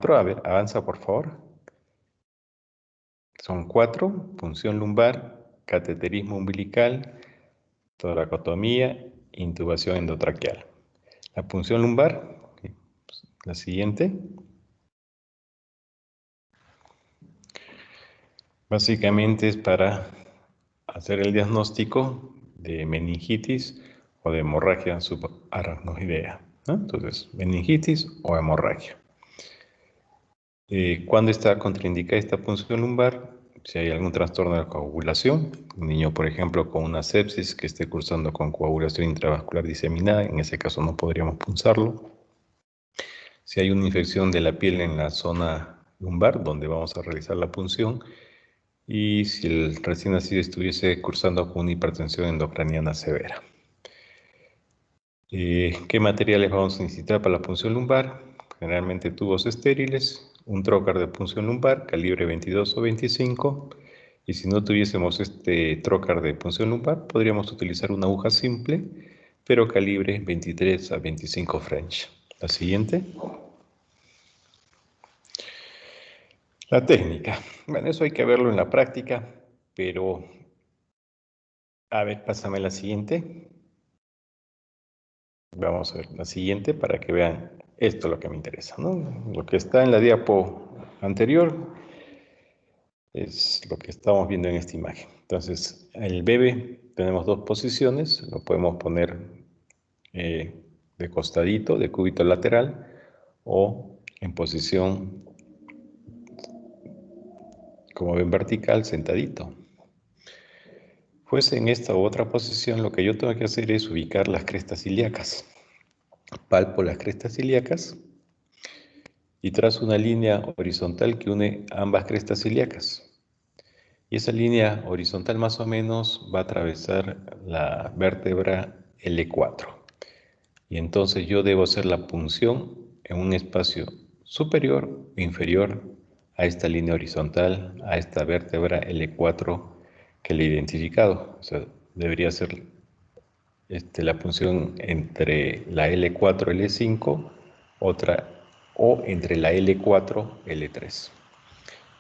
A ver, avanza por favor. Son 4, punción lumbar, cateterismo umbilical, toracotomía, intubación endotraqueal. La punción lumbar, la siguiente. Básicamente es para hacer el diagnóstico de meningitis o de hemorragia subaracnoidea, ¿no? Entonces, meningitis o hemorragia. ¿Cuándo está contraindicada esta punción lumbar? Si hay algún trastorno de coagulación, un niño, por ejemplo, con una sepsis que esté cursando con coagulación intravascular diseminada, en ese caso no podríamos punzarlo. Si hay una infección de la piel en la zona lumbar, donde vamos a realizar la punción, y si el recién nacido estuviese cursando con una hipertensión endocraniana severa. ¿Qué materiales vamos a necesitar para la punción lumbar? Generalmente tubos estériles, un trocar de punción lumbar, calibre 22 o 25, y si no tuviésemos este trocar de punción lumbar, podríamos utilizar una aguja simple, pero calibre 23 a 25 French. La siguiente. La técnica. Bueno, eso hay que verlo en la práctica, pero... A ver, pásame la siguiente. Vamos a ver la siguiente para que vean esto es lo que me interesa, ¿no? Lo que está en la diapo anterior es lo que estamos viendo en esta imagen. Entonces, el bebé tenemos dos posiciones, lo podemos poner de costadito, de cúbito lateral, o en posición, como ven, vertical, sentadito. Pues en esta u otra posición lo que yo tengo que hacer es ubicar las crestas ilíacas. Palpo las crestas ilíacas y trazo una línea horizontal que une ambas crestas ilíacas. Y esa línea horizontal más o menos va a atravesar la vértebra L4. Y entonces yo debo hacer la punción en un espacio superior o inferior a esta línea horizontal, a esta vértebra L4 que le he identificado. O sea, debería ser la punción entre la L4 y L5, o entre la L4 y L3.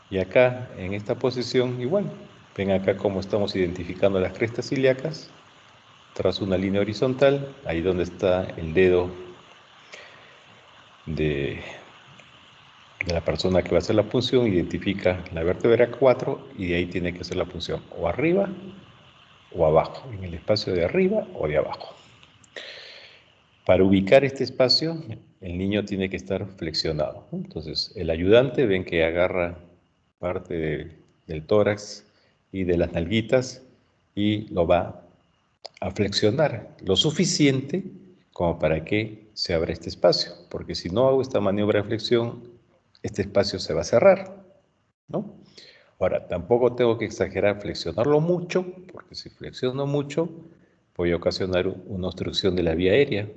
Y acá, en esta posición, igual. Ven acá cómo estamos identificando las crestas ilíacas. Trazo una línea horizontal, ahí donde está el dedo de la persona que va a hacer la punción, identifica la vértebra 4 y de ahí tiene que hacer la punción o arriba o abajo, en el espacio de arriba o de abajo. Para ubicar este espacio, el niño tiene que estar flexionado. Entonces, el ayudante, ven que agarra parte del tórax y de las nalguitas y lo va a flexionar lo suficiente como para que se abra este espacio. Porque si no hago esta maniobra de flexión, este espacio se va a cerrar, ¿no? Ahora, tampoco tengo que exagerar flexionarlo mucho, porque si flexiono mucho, voy a ocasionar una obstrucción de la vía aérea.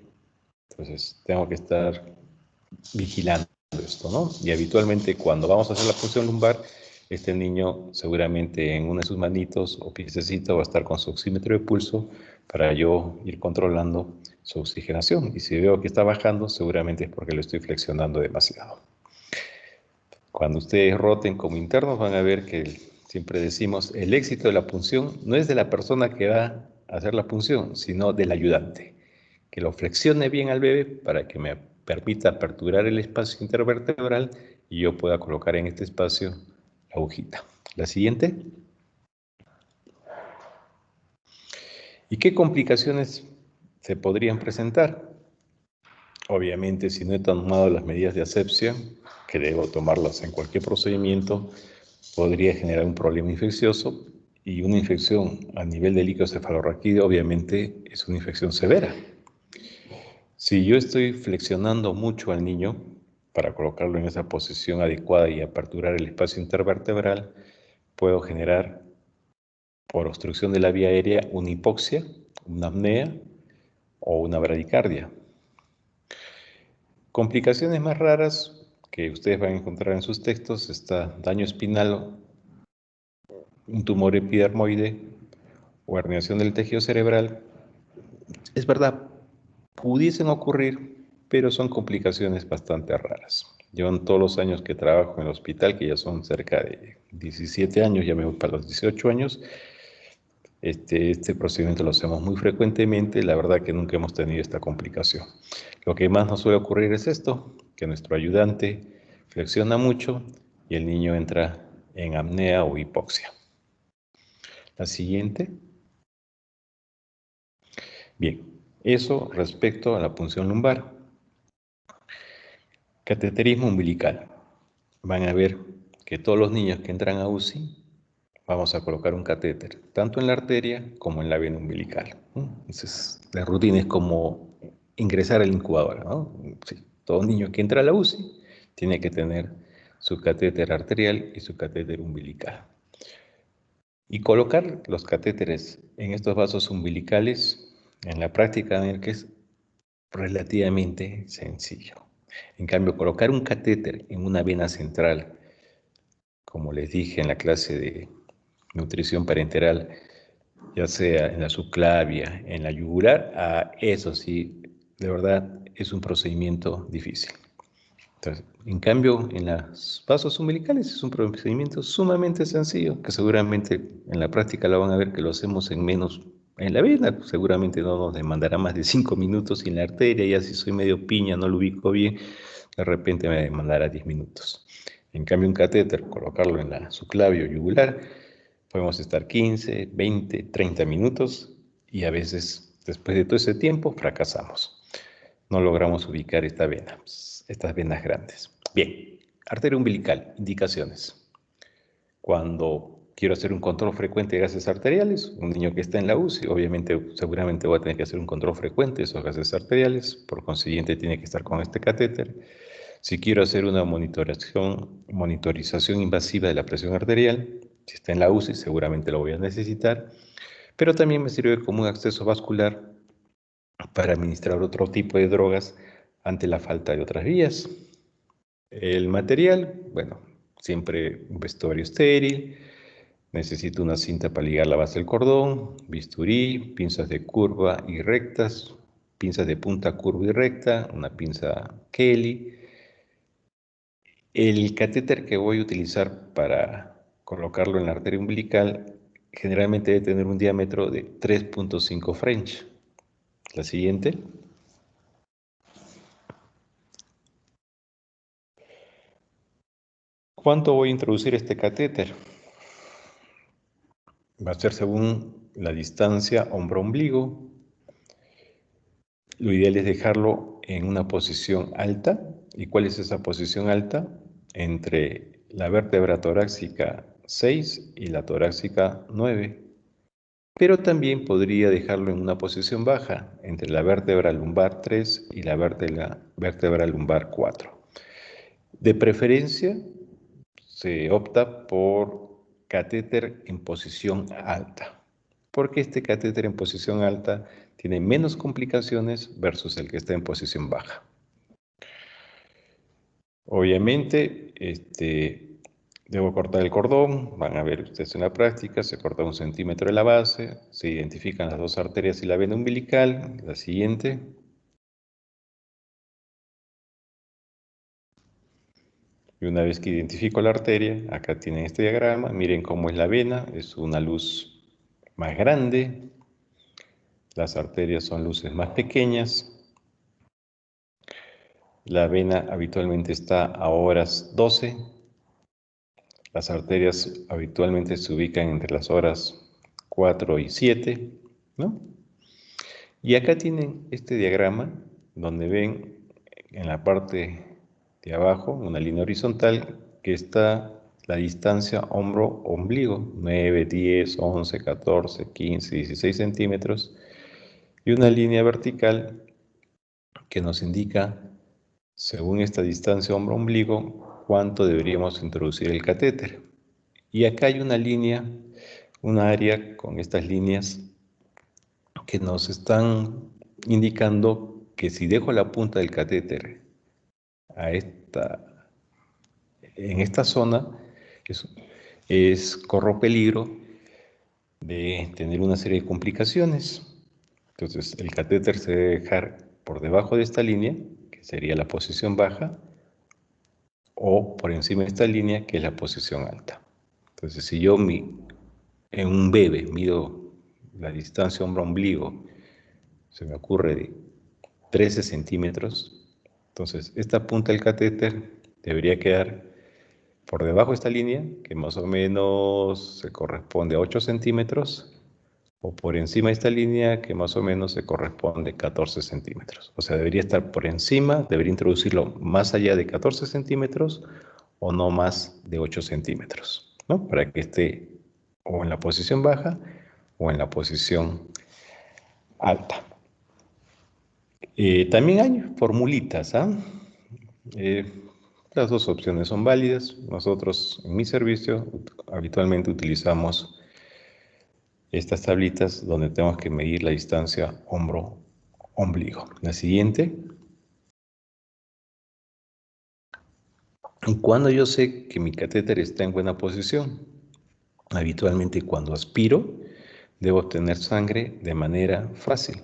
Entonces, tengo que estar vigilando esto, ¿no? Y habitualmente cuando vamos a hacer la punción lumbar, este niño seguramente en una de sus manitos o piececito va a estar con su oxímetro de pulso para yo ir controlando su oxigenación. Y si veo que está bajando, seguramente es porque lo estoy flexionando demasiado. Cuando ustedes roten como internos van a ver que siempre decimos el éxito de la punción no es de la persona que va a hacer la punción, sino del ayudante. Que lo flexione bien al bebé para que me permita aperturar el espacio intervertebral y yo pueda colocar en este espacio la agujita. La siguiente. ¿Y qué complicaciones se podrían presentar? Obviamente, si no he tomado las medidas de asepsia, que debo tomarlas en cualquier procedimiento, podría generar un problema infeccioso, y una infección a nivel de líquido cefalorraquídeo obviamente es una infección severa. Si yo estoy flexionando mucho al niño para colocarlo en esa posición adecuada y aperturar el espacio intervertebral, puedo generar por obstrucción de la vía aérea una hipoxia, una apnea o una bradicardia. Complicaciones más raras que ustedes van a encontrar en sus textos está daño espinal, un tumor epidermoide o herniación del tejido cerebral. Es verdad, pudiesen ocurrir, pero son complicaciones bastante raras. Llevan todos los años que trabajo en el hospital, que ya son cerca de 17 años, ya me voy para los 18 años. Este procedimiento lo hacemos muy frecuentemente, la verdad que nunca hemos tenido esta complicación. Lo que más nos suele ocurrir es esto, que nuestro ayudante flexiona mucho y el niño entra en apnea o hipoxia. La siguiente. Bien, eso respecto a la punción lumbar. Cateterismo umbilical. Van a ver que todos los niños que entran a UCI vamos a colocar un catéter, tanto en la arteria como en la vena umbilical. Entonces, la rutina es como ingresar a la incubadora, ¿no? Sí, todo niño que entra a la UCI tiene que tener su catéter arterial y su catéter umbilical. Y colocar los catéteres en estos vasos umbilicales en la práctica médica es relativamente sencillo. En cambio, colocar un catéter en una vena central, como les dije en la clase de nutrición parenteral, ya sea en la subclavia, en la yugular, eso sí, de verdad es un procedimiento difícil. Entonces, en cambio, en los vasos umbilicales es un procedimiento sumamente sencillo, que seguramente en la práctica lo van a ver que lo hacemos en menos, en la vena, seguramente no nos demandará más de 5 minutos, y en la arteria, ya si soy medio piña, no lo ubico bien, de repente me demandará 10 minutos. En cambio, un catéter, colocarlo en la subclavio yugular, podemos estar 15, 20, 30 minutos y a veces, después de todo ese tiempo, fracasamos. No logramos ubicar esta vena, estas venas grandes. Bien, arteria umbilical, indicaciones. Cuando quiero hacer un control frecuente de gases arteriales, un niño que está en la UCI, obviamente, seguramente voy a tener que hacer un control frecuente de esos gases arteriales, por consiguiente tiene que estar con este catéter. Si quiero hacer una monitorización invasiva de la presión arterial, si está en la UCI, seguramente lo voy a necesitar, pero también me sirve como un acceso vascular para administrar otro tipo de drogas ante la falta de otras vías. El material, bueno, siempre un vestuario estéril, necesito una cinta para ligar la base del cordón, bisturí, pinzas de curva y rectas, pinzas de punta curva y recta, una pinza Kelly. El catéter que voy a utilizar para colocarlo en la arteria umbilical generalmente debe tener un diámetro de 3.5 French. La siguiente. ¿Cuánto voy a introducir este catéter? Va a ser según la distancia hombro-ombligo. Lo ideal es dejarlo en una posición alta. ¿Y cuál es esa posición alta? Entre la vértebra torácica 6 y la torácica 9. Pero también podría dejarlo en una posición baja, entre la vértebra lumbar 3 y la vértebra lumbar 4. De preferencia, se opta por catéter en posición alta, porque este catéter en posición alta tiene menos complicaciones versus el que está en posición baja. Obviamente, debo cortar el cordón, van a ver ustedes en la práctica, se corta 1 centímetro de la base, se identifican las dos arterias y la vena umbilical. La siguiente. Y una vez que identifico la arteria, acá tienen este diagrama, miren cómo es la vena, es una luz más grande, las arterias son luces más pequeñas, la vena habitualmente está a horas 12, las arterias habitualmente se ubican entre las horas 4 y 7, ¿no? Y acá tienen este diagrama donde ven en la parte de abajo una línea horizontal que está la distancia hombro-ombligo, 9, 10, 11, 14, 15, 16 centímetros, y una línea vertical que nos indica, según esta distancia hombro-ombligo, cuánto deberíamos introducir el catéter. Y acá hay una línea, una área con estas líneas que nos están indicando que si dejo la punta del catéter en esta zona, corro peligro de tener una serie de complicaciones. Entonces, el catéter se debe dejar por debajo de esta línea, que que sería la posición baja, o por encima de esta línea, que es la posición alta. Entonces, si yo en un bebé mido la distancia hombro-ombligo, se me ocurre de 13 centímetros, entonces esta punta del catéter debería quedar por debajo de esta línea, que más o menos se corresponde a 8 centímetros, o por encima de esta línea, que más o menos se corresponde a 14 centímetros. O sea, debería estar por encima, debería introducirlo más allá de 14 centímetros o no más de 8 centímetros, ¿no? Para que esté o en la posición baja o en la posición alta. También hay formulitas, ¿ah? Las dos opciones son válidas. Nosotros en mi servicio habitualmente utilizamos estas tablitas donde tenemos que medir la distancia hombro-ombligo. La siguiente. ¿Y cuando yo sé que mi catéter está en buena posición? Habitualmente cuando aspiro, debo obtener sangre de manera fácil.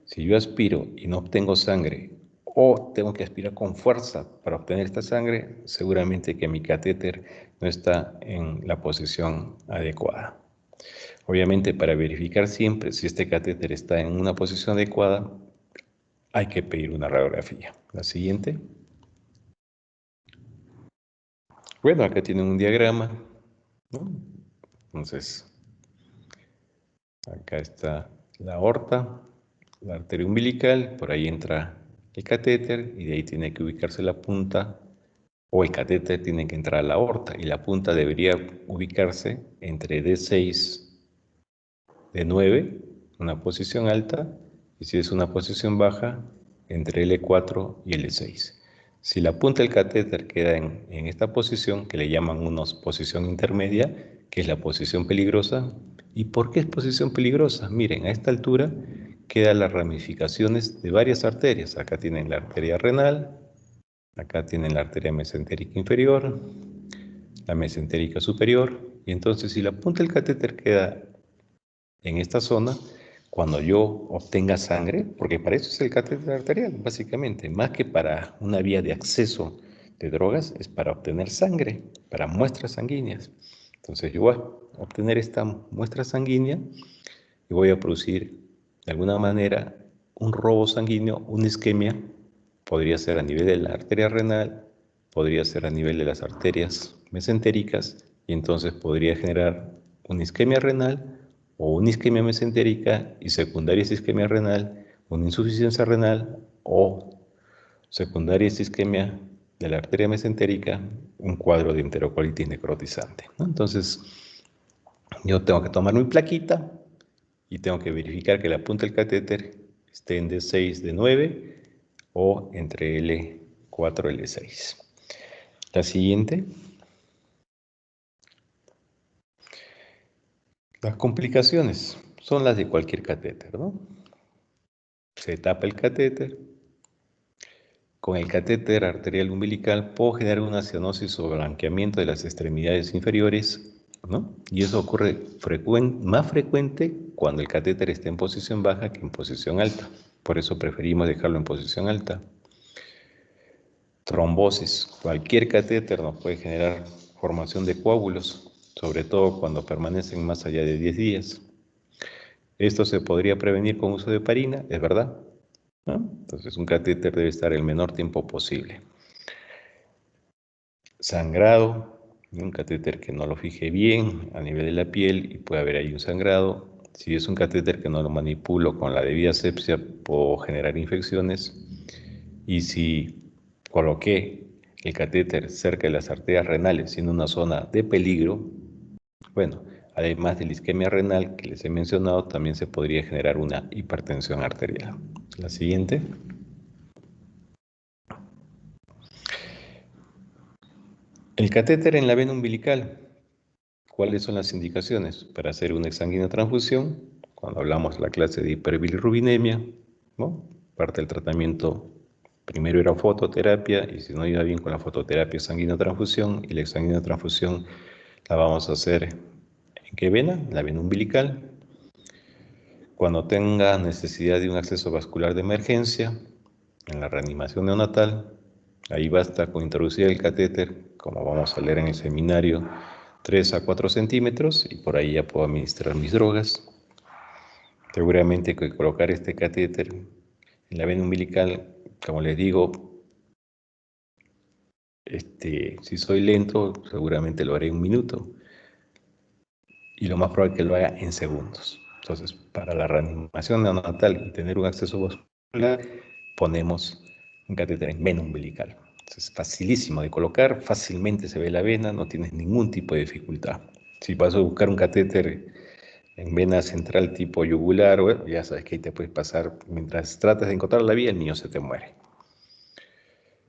Si yo aspiro y no obtengo sangre, o tengo que aspirar con fuerza para obtener esta sangre, seguramente que mi catéter no está en la posición adecuada. Obviamente, para verificar siempre si este catéter está en una posición adecuada, hay que pedir una radiografía. La siguiente. Bueno, acá tienen un diagrama, ¿no? Entonces, acá está la aorta, la arteria umbilical, por ahí entra el catéter y de ahí tiene que ubicarse la punta, o el catéter tiene que entrar a la aorta y la punta debería ubicarse entre D6, D9, una posición alta, y si es una posición baja, entre L4 y L6. Si la punta del catéter queda en esta posición, que le llaman unos posición intermedia, que es la posición peligrosa. ¿Y por qué es posición peligrosa? Miren, a esta altura quedan las ramificaciones de varias arterias. Acá tienen la arteria renal, acá tienen la arteria mesentérica inferior, la mesentérica superior, y entonces si la punta del catéter queda en esta zona, cuando yo obtenga sangre, porque para eso es el catéter arterial, básicamente, más que para una vía de acceso de drogas, es para obtener sangre, para muestras sanguíneas. Entonces yo voy a obtener esta muestra sanguínea y voy a producir de alguna manera un robo sanguíneo, una isquemia, podría ser a nivel de la arteria renal, podría ser a nivel de las arterias mesentéricas, y entonces podría generar una isquemia renal o una isquemia mesentérica y secundaria esa isquemia renal, una insuficiencia renal o secundaria esa isquemia de la arteria mesentérica, un cuadro de enterocolitis necrotizante, ¿no? Entonces, yo tengo que tomar mi plaquita y tengo que verificar que la punta del catéter esté en D6, D9 o entre L4 y L6. La siguiente. Las complicaciones son las de cualquier catéter, ¿no? Se tapa el catéter. Con el catéter arterial umbilical puedo generar una cianosis o blanqueamiento de las extremidades inferiores, ¿no? Y eso ocurre más frecuente cuando el catéter está en posición baja que en posición alta. Por eso preferimos dejarlo en posición alta. Trombosis. Cualquier catéter nos puede generar formación de coágulos, sobre todo cuando permanecen más allá de 10 días. Esto se podría prevenir con uso de heparina, es verdad, ¿no? Entonces un catéter debe estar el menor tiempo posible. Sangrado, un catéter que no lo fije bien a nivel de la piel y puede haber ahí un sangrado. Si es un catéter que no lo manipulo con la debida asepsia, puedo generar infecciones. Y si coloqué el catéter cerca de las arterias renales, siendo una zona de peligro, bueno, además de la isquemia renal que les he mencionado, también se podría generar una hipertensión arterial. La siguiente. El catéter en la vena umbilical. ¿Cuáles son las indicaciones? Para hacer una exsanguinotransfusión, cuando hablamos de la clase de hiperbilirrubinemia, ¿no? Parte del tratamiento primero era fototerapia, y si no iba bien con la fototerapia, sanguinotransfusión, y la exsanguinotransfusión la vamos a hacer ¿en qué vena? La vena umbilical. Cuando tenga necesidad de un acceso vascular de emergencia, en la reanimación neonatal, ahí basta con introducir el catéter, como vamos a leer en el seminario, 3 a 4 centímetros, y por ahí ya puedo administrar mis drogas. Seguramente que colocar este catéter en la vena umbilical, como les digo, si soy lento, seguramente lo haré en 1 minuto, y lo más probable es que lo haga en segundos. Entonces, para la reanimación neonatal y tener un acceso vascular, ponemos un catéter en vena umbilical. Es facilísimo de colocar, fácilmente se ve la vena, no tienes ningún tipo de dificultad. Si vas a buscar un catéter en vena central tipo yugular, bueno, ya sabes que ahí te puedes pasar, mientras tratas de encontrar la vía, el niño se te muere.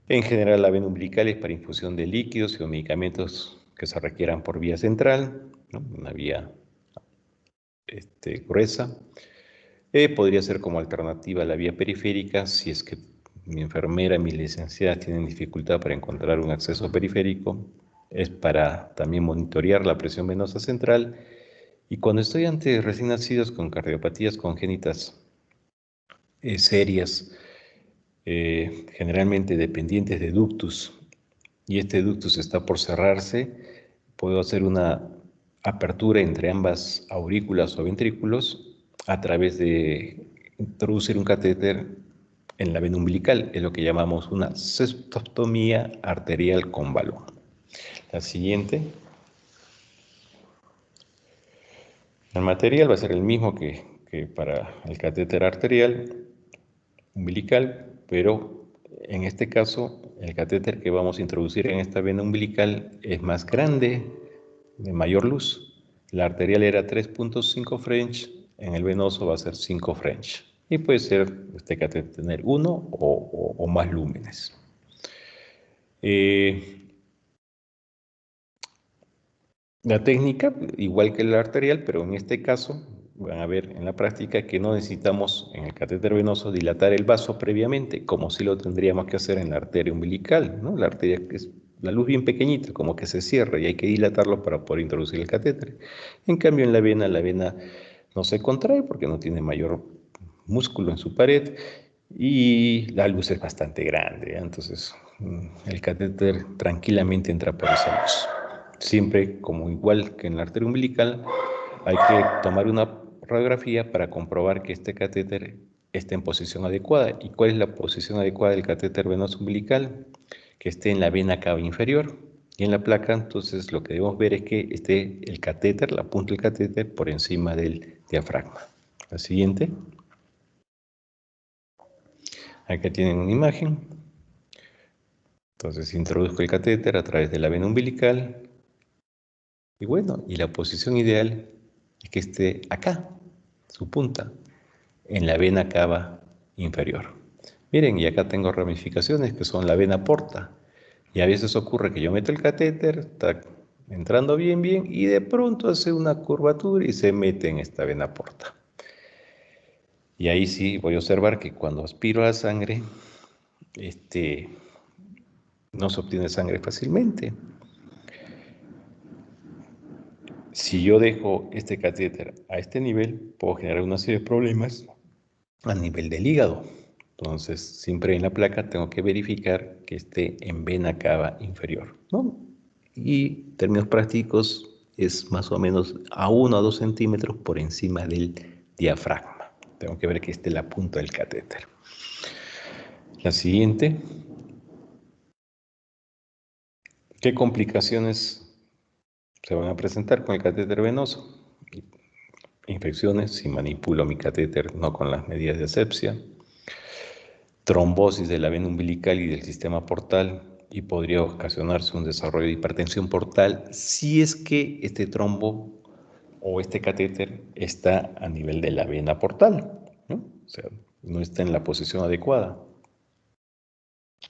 En general, la vena umbilical es para infusión de líquidos y medicamentos que se requieran por vía central, ¿no? Una vía gruesa. Podría ser como alternativa a la vía periférica si es que mi enfermera, mis licenciadas tienen dificultad para encontrar un acceso periférico. Es para también monitorear la presión venosa central. Y cuando estoy ante recién nacidos con cardiopatías congénitas serias, generalmente dependientes de ductus, y este ductus está por cerrarse, puedo hacer una apertura entre ambas aurículas o ventrículos a través de introducir un catéter en la vena umbilical, es lo que llamamos una cestostomía arterial con balón. La siguiente. El material va a ser el mismo que para el catéter arterial umbilical, pero en este caso el catéter que vamos a introducir en esta vena umbilical es más grande, de mayor luz. La arterial era 3.5 French, en el venoso va a ser 5 French. Y puede ser este catéter tener uno o más lúmenes. La técnica, igual que la arterial, pero en este caso van a ver en la práctica que no necesitamos en el catéter venoso dilatar el vaso previamente, como si lo tendríamos que hacer en la arteria umbilical, ¿no? La arteria es la luz bien pequeñita, como que se cierra y hay que dilatarlo para poder introducir el catéter. En cambio en la vena no se contrae porque no tiene mayor músculo en su pared y la luz es bastante grande, ¿eh? Entonces el catéter tranquilamente entra por esa luz. Siempre, como igual que en la arteria umbilical, hay que tomar una radiografía para comprobar que este catéter esté en posición adecuada. ¿Y cuál es la posición adecuada del catéter venoso umbilical? Que esté en la vena cava inferior. Y en la placa, entonces, lo que debemos ver es que esté el catéter, la punta del catéter, por encima del diafragma. La siguiente. Acá tienen una imagen. Entonces, introduzco el catéter a través de la vena umbilical. Y bueno, y la posición ideal es que esté acá, su punta, en la vena cava inferior. Miren, y acá tengo ramificaciones que son la vena porta. Y a veces ocurre que yo meto el catéter, está entrando bien, y de pronto hace una curvatura y se mete en esta vena porta. Y ahí sí voy a observar que cuando aspiro a sangre, no se obtiene sangre fácilmente. Si yo dejo este catéter a este nivel, puedo generar una serie de problemas a nivel del hígado. Entonces, siempre en la placa tengo que verificar que esté en vena cava inferior, ¿no? Y en términos prácticos es más o menos a 1 a 2 centímetros por encima del diafragma. Tengo que ver que esté la punta del catéter. La siguiente. ¿Qué complicaciones se van a presentar con el catéter venoso? Infecciones si manipulo mi catéter no con las medidas de asepsia, trombosis de la vena umbilical y del sistema portal, y podría ocasionarse un desarrollo de hipertensión portal si es que este trombo o este catéter está a nivel de la vena portal, ¿no? O sea, no está en la posición adecuada.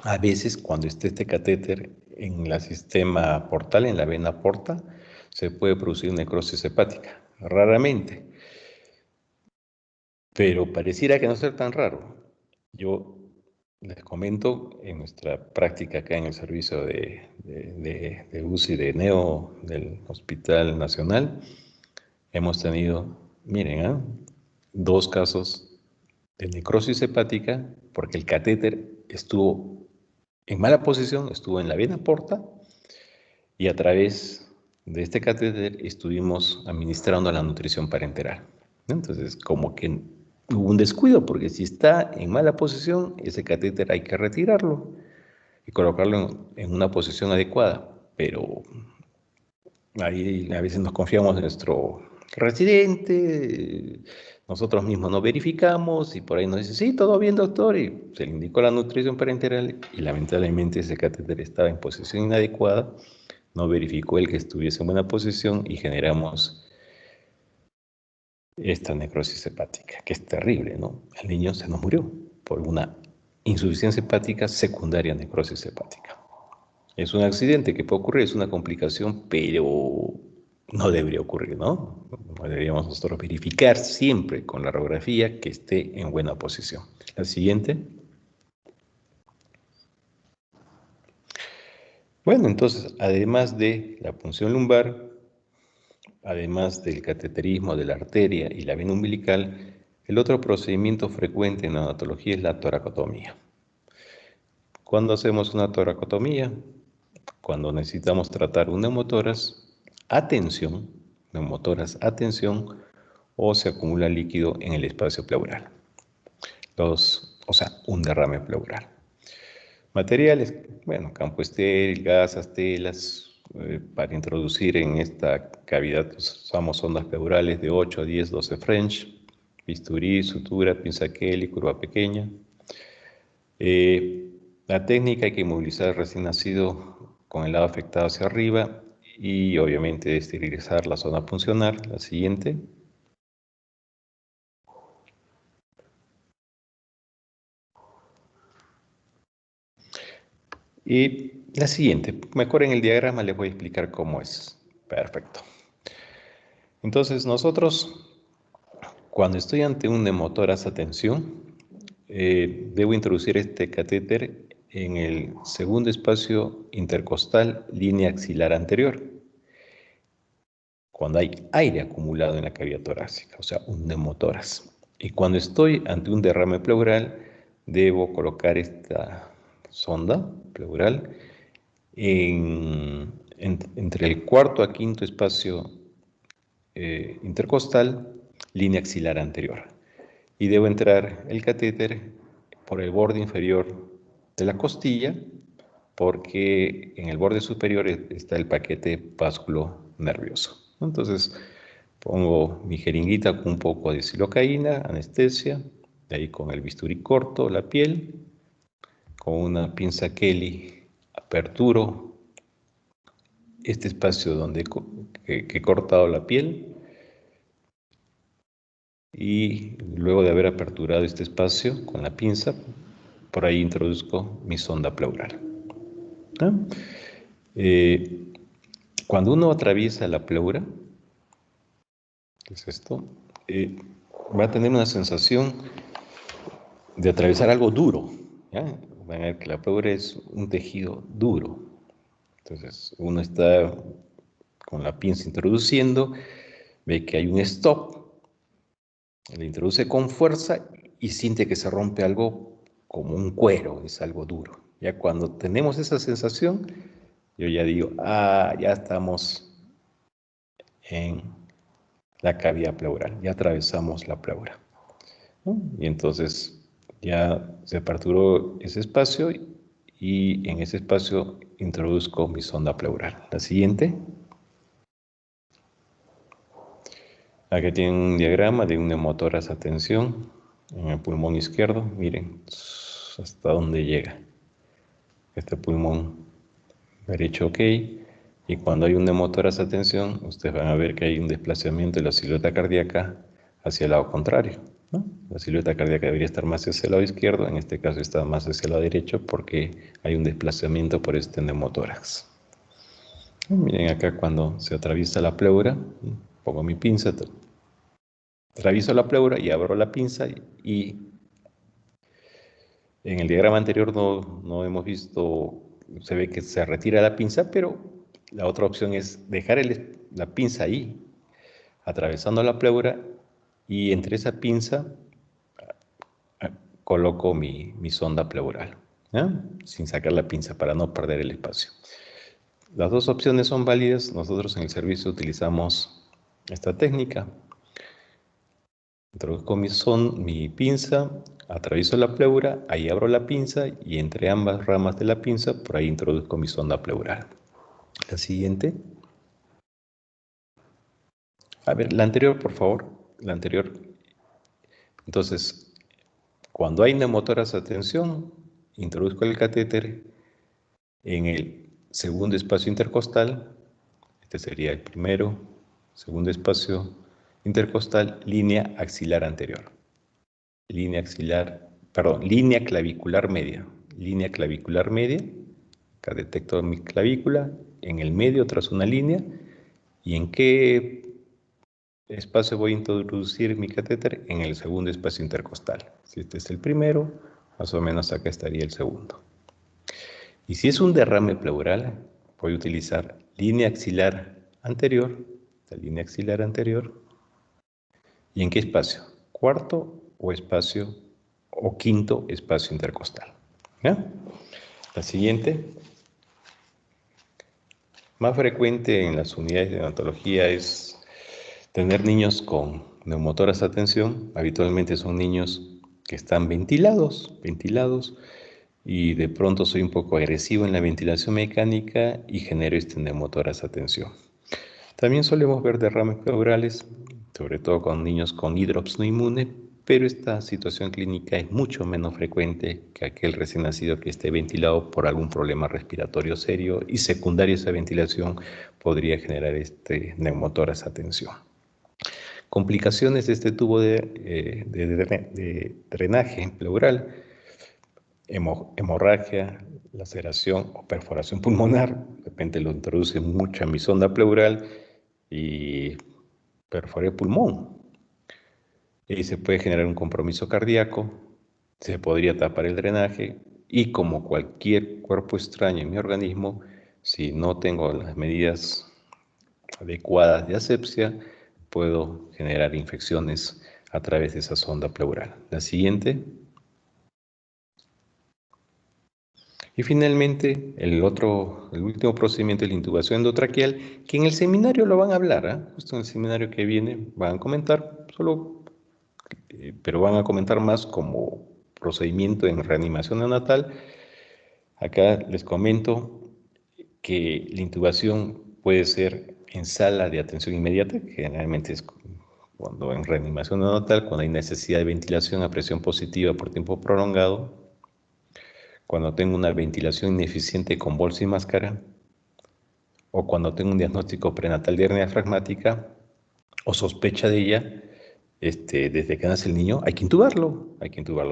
A veces cuando esté este catéter en el sistema portal, en la vena porta, se puede producir necrosis hepática, raramente, pero pareciera que no ser tan raro. Yo les comento, en nuestra práctica acá en el servicio de UCI de Neo del Hospital Nacional, hemos tenido, miren, ¿eh? 2 casos de necrosis hepática porque el catéter estuvo en mala posición, estuvo en la vena porta y a través de este catéter estuvimos administrando la nutrición parenteral. Entonces, como que hubo un descuido, porque si está en mala posición, ese catéter hay que retirarlo y colocarlo en una posición adecuada. Pero ahí a veces nos confiamos en nuestro residente, nosotros mismos no verificamos y por ahí nos dice, sí, todo bien, doctor, y se le indicó la nutrición parenteral y lamentablemente ese catéter estaba en posición inadecuada, no verificó el que estuviese en buena posición y generamos esta necrosis hepática, que es terrible, ¿no? El niño se nos murió por una insuficiencia hepática secundaria a necrosis hepática. Es un accidente que puede ocurrir, es una complicación, pero no debería ocurrir, ¿no? Deberíamos nosotros verificar siempre con la radiografía que esté en buena posición. La siguiente. Bueno, entonces, además de la punción lumbar, además del cateterismo de la arteria y la vena umbilical, el otro procedimiento frecuente en la neonatología es la toracotomía. ¿Cuándo hacemos una toracotomía? Cuando necesitamos tratar un neumotórax, atención, o se acumula líquido en el espacio pleural. O sea, un derrame pleural. Materiales, bueno, campo estéril, gasas, telas. Para introducir en esta cavidad usamos sondas pleurales de 8 a 10, 12 French, bisturí, sutura, pinza Kelly, curva pequeña. La técnica hay que inmovilizar al recién nacido con el lado afectado hacia arriba y obviamente esterilizar la zona puncional. La siguiente. Y la siguiente, mejor en el diagrama les voy a explicar cómo es. Perfecto. Entonces nosotros, cuando estoy ante un neumotórax a tensión, debo introducir este catéter en el segundo espacio intercostal, línea axilar anterior, cuando hay aire acumulado en la cavidad torácica, o sea, un neumotórax. Y cuando estoy ante un derrame pleural, debo colocar esta sonda pleural entre el cuarto a quinto espacio intercostal, línea axilar anterior. Y debo entrar el catéter por el borde inferior de la costilla, porque en el borde superior está el paquete vasculo nervioso. Entonces pongo mi jeringuita con un poco de silocaína, anestesia, de ahí con el bisturí corto la piel, con una pinza Kelly aperturo este espacio donde que he cortado la piel y luego de haber aperturado este espacio con la pinza, por ahí introduzco mi sonda pleural. ¿Ah? Cuando uno atraviesa la pleura, ¿qué es esto? Va a tener una sensación de atravesar algo duro. ¿Ya? Van a ver que la pleura es un tejido duro. Entonces uno está con la pinza introduciendo, ve que hay un stop, le introduce con fuerza y siente que se rompe algo como un cuero, es algo duro. Ya cuando tenemos esa sensación, yo ya digo, ya estamos en la cavidad pleural, ya atravesamos la pleura, ¿no? Y entonces ya se aperturó ese espacio y en ese espacio introduzco mi sonda pleural. La siguiente. Aquí tienen un diagrama de un neumotórax a tensión en el pulmón izquierdo. Miren hasta dónde llega. Este pulmón derecho ok. Y cuando hay un neumotórax a tensión, ustedes van a ver que hay un desplazamiento de la silueta cardíaca hacia el lado contrario, ¿no? La silueta cardíaca debería estar más hacia el lado izquierdo, en este caso está más hacia el lado derecho porque hay un desplazamiento por este neumotórax. Miren acá cuando se atraviesa la pleura, pongo mi pinza, atravieso la pleura y abro la pinza y en el diagrama anterior no hemos visto, se ve que se retira la pinza, pero la otra opción es dejar la pinza ahí, atravesando la pleura y entre esa pinza coloco mi sonda pleural. ¿ya? Sin sacar la pinza para no perder el espacio. Las dos opciones son válidas. Nosotros en el servicio utilizamos esta técnica. Introduzco mi pinza, atravieso la pleura, ahí abro la pinza y entre ambas ramas de la pinza, por ahí introduzco mi sonda pleural. La siguiente. A ver, la anterior, por favor. La anterior. Entonces, cuando hay neumotoras a tensión, introduzco el catéter en el segundo espacio intercostal. Este sería el primero, segundo espacio intercostal, línea axilar anterior. Línea clavicular media. Línea clavicular media. Acá detecto mi clavícula. En el medio trazo una línea. ¿Y en qué espacio voy a introducir mi catéter? En el segundo espacio intercostal. Si este es el primero, más o menos acá estaría el segundo. Y si es un derrame pleural, voy a utilizar línea axilar anterior. La línea axilar anterior. ¿Y en qué espacio? ¿Cuarto o espacio o quinto espacio intercostal? ¿Ya? La siguiente, más frecuente en las unidades de neonatología es tener niños con neumotoras a tensión. Habitualmente son niños que están ventilados, y de pronto soy un poco agresivo en la ventilación mecánica y genero neumotoras a tensión. También solemos ver derrames pleurales, sobre todo con niños con hidrops no inmune, pero esta situación clínica es mucho menos frecuente que aquel recién nacido que esté ventilado por algún problema respiratorio serio y secundario a esa ventilación podría generar neumotoras a tensión. Complicaciones de este tubo de drenaje pleural: hemorragia, laceración o perforación pulmonar. De repente lo introduce mucho en mi sonda pleural y perforé pulmón. Y se puede generar un compromiso cardíaco, se podría tapar el drenaje y, como cualquier cuerpo extraño en mi organismo, si no tengo las medidas adecuadas de asepsia, puedo generar infecciones a través de esa sonda pleural. La siguiente. Y finalmente, el último procedimiento es la intubación endotraqueal, que en el seminario lo van a hablar, justo en el seminario que viene van a comentar, pero van a comentar más como procedimiento en reanimación neonatal. Acá les comento que la intubación puede ser en sala de atención inmediata, que generalmente es cuando en reanimación neonatal, cuando hay necesidad de ventilación a presión positiva por tiempo prolongado, cuando tengo una ventilación ineficiente con bolsa y máscara, o cuando tengo un diagnóstico prenatal de hernia diafragmática o sospecha de ella, desde que nace el niño, hay que intubarlo,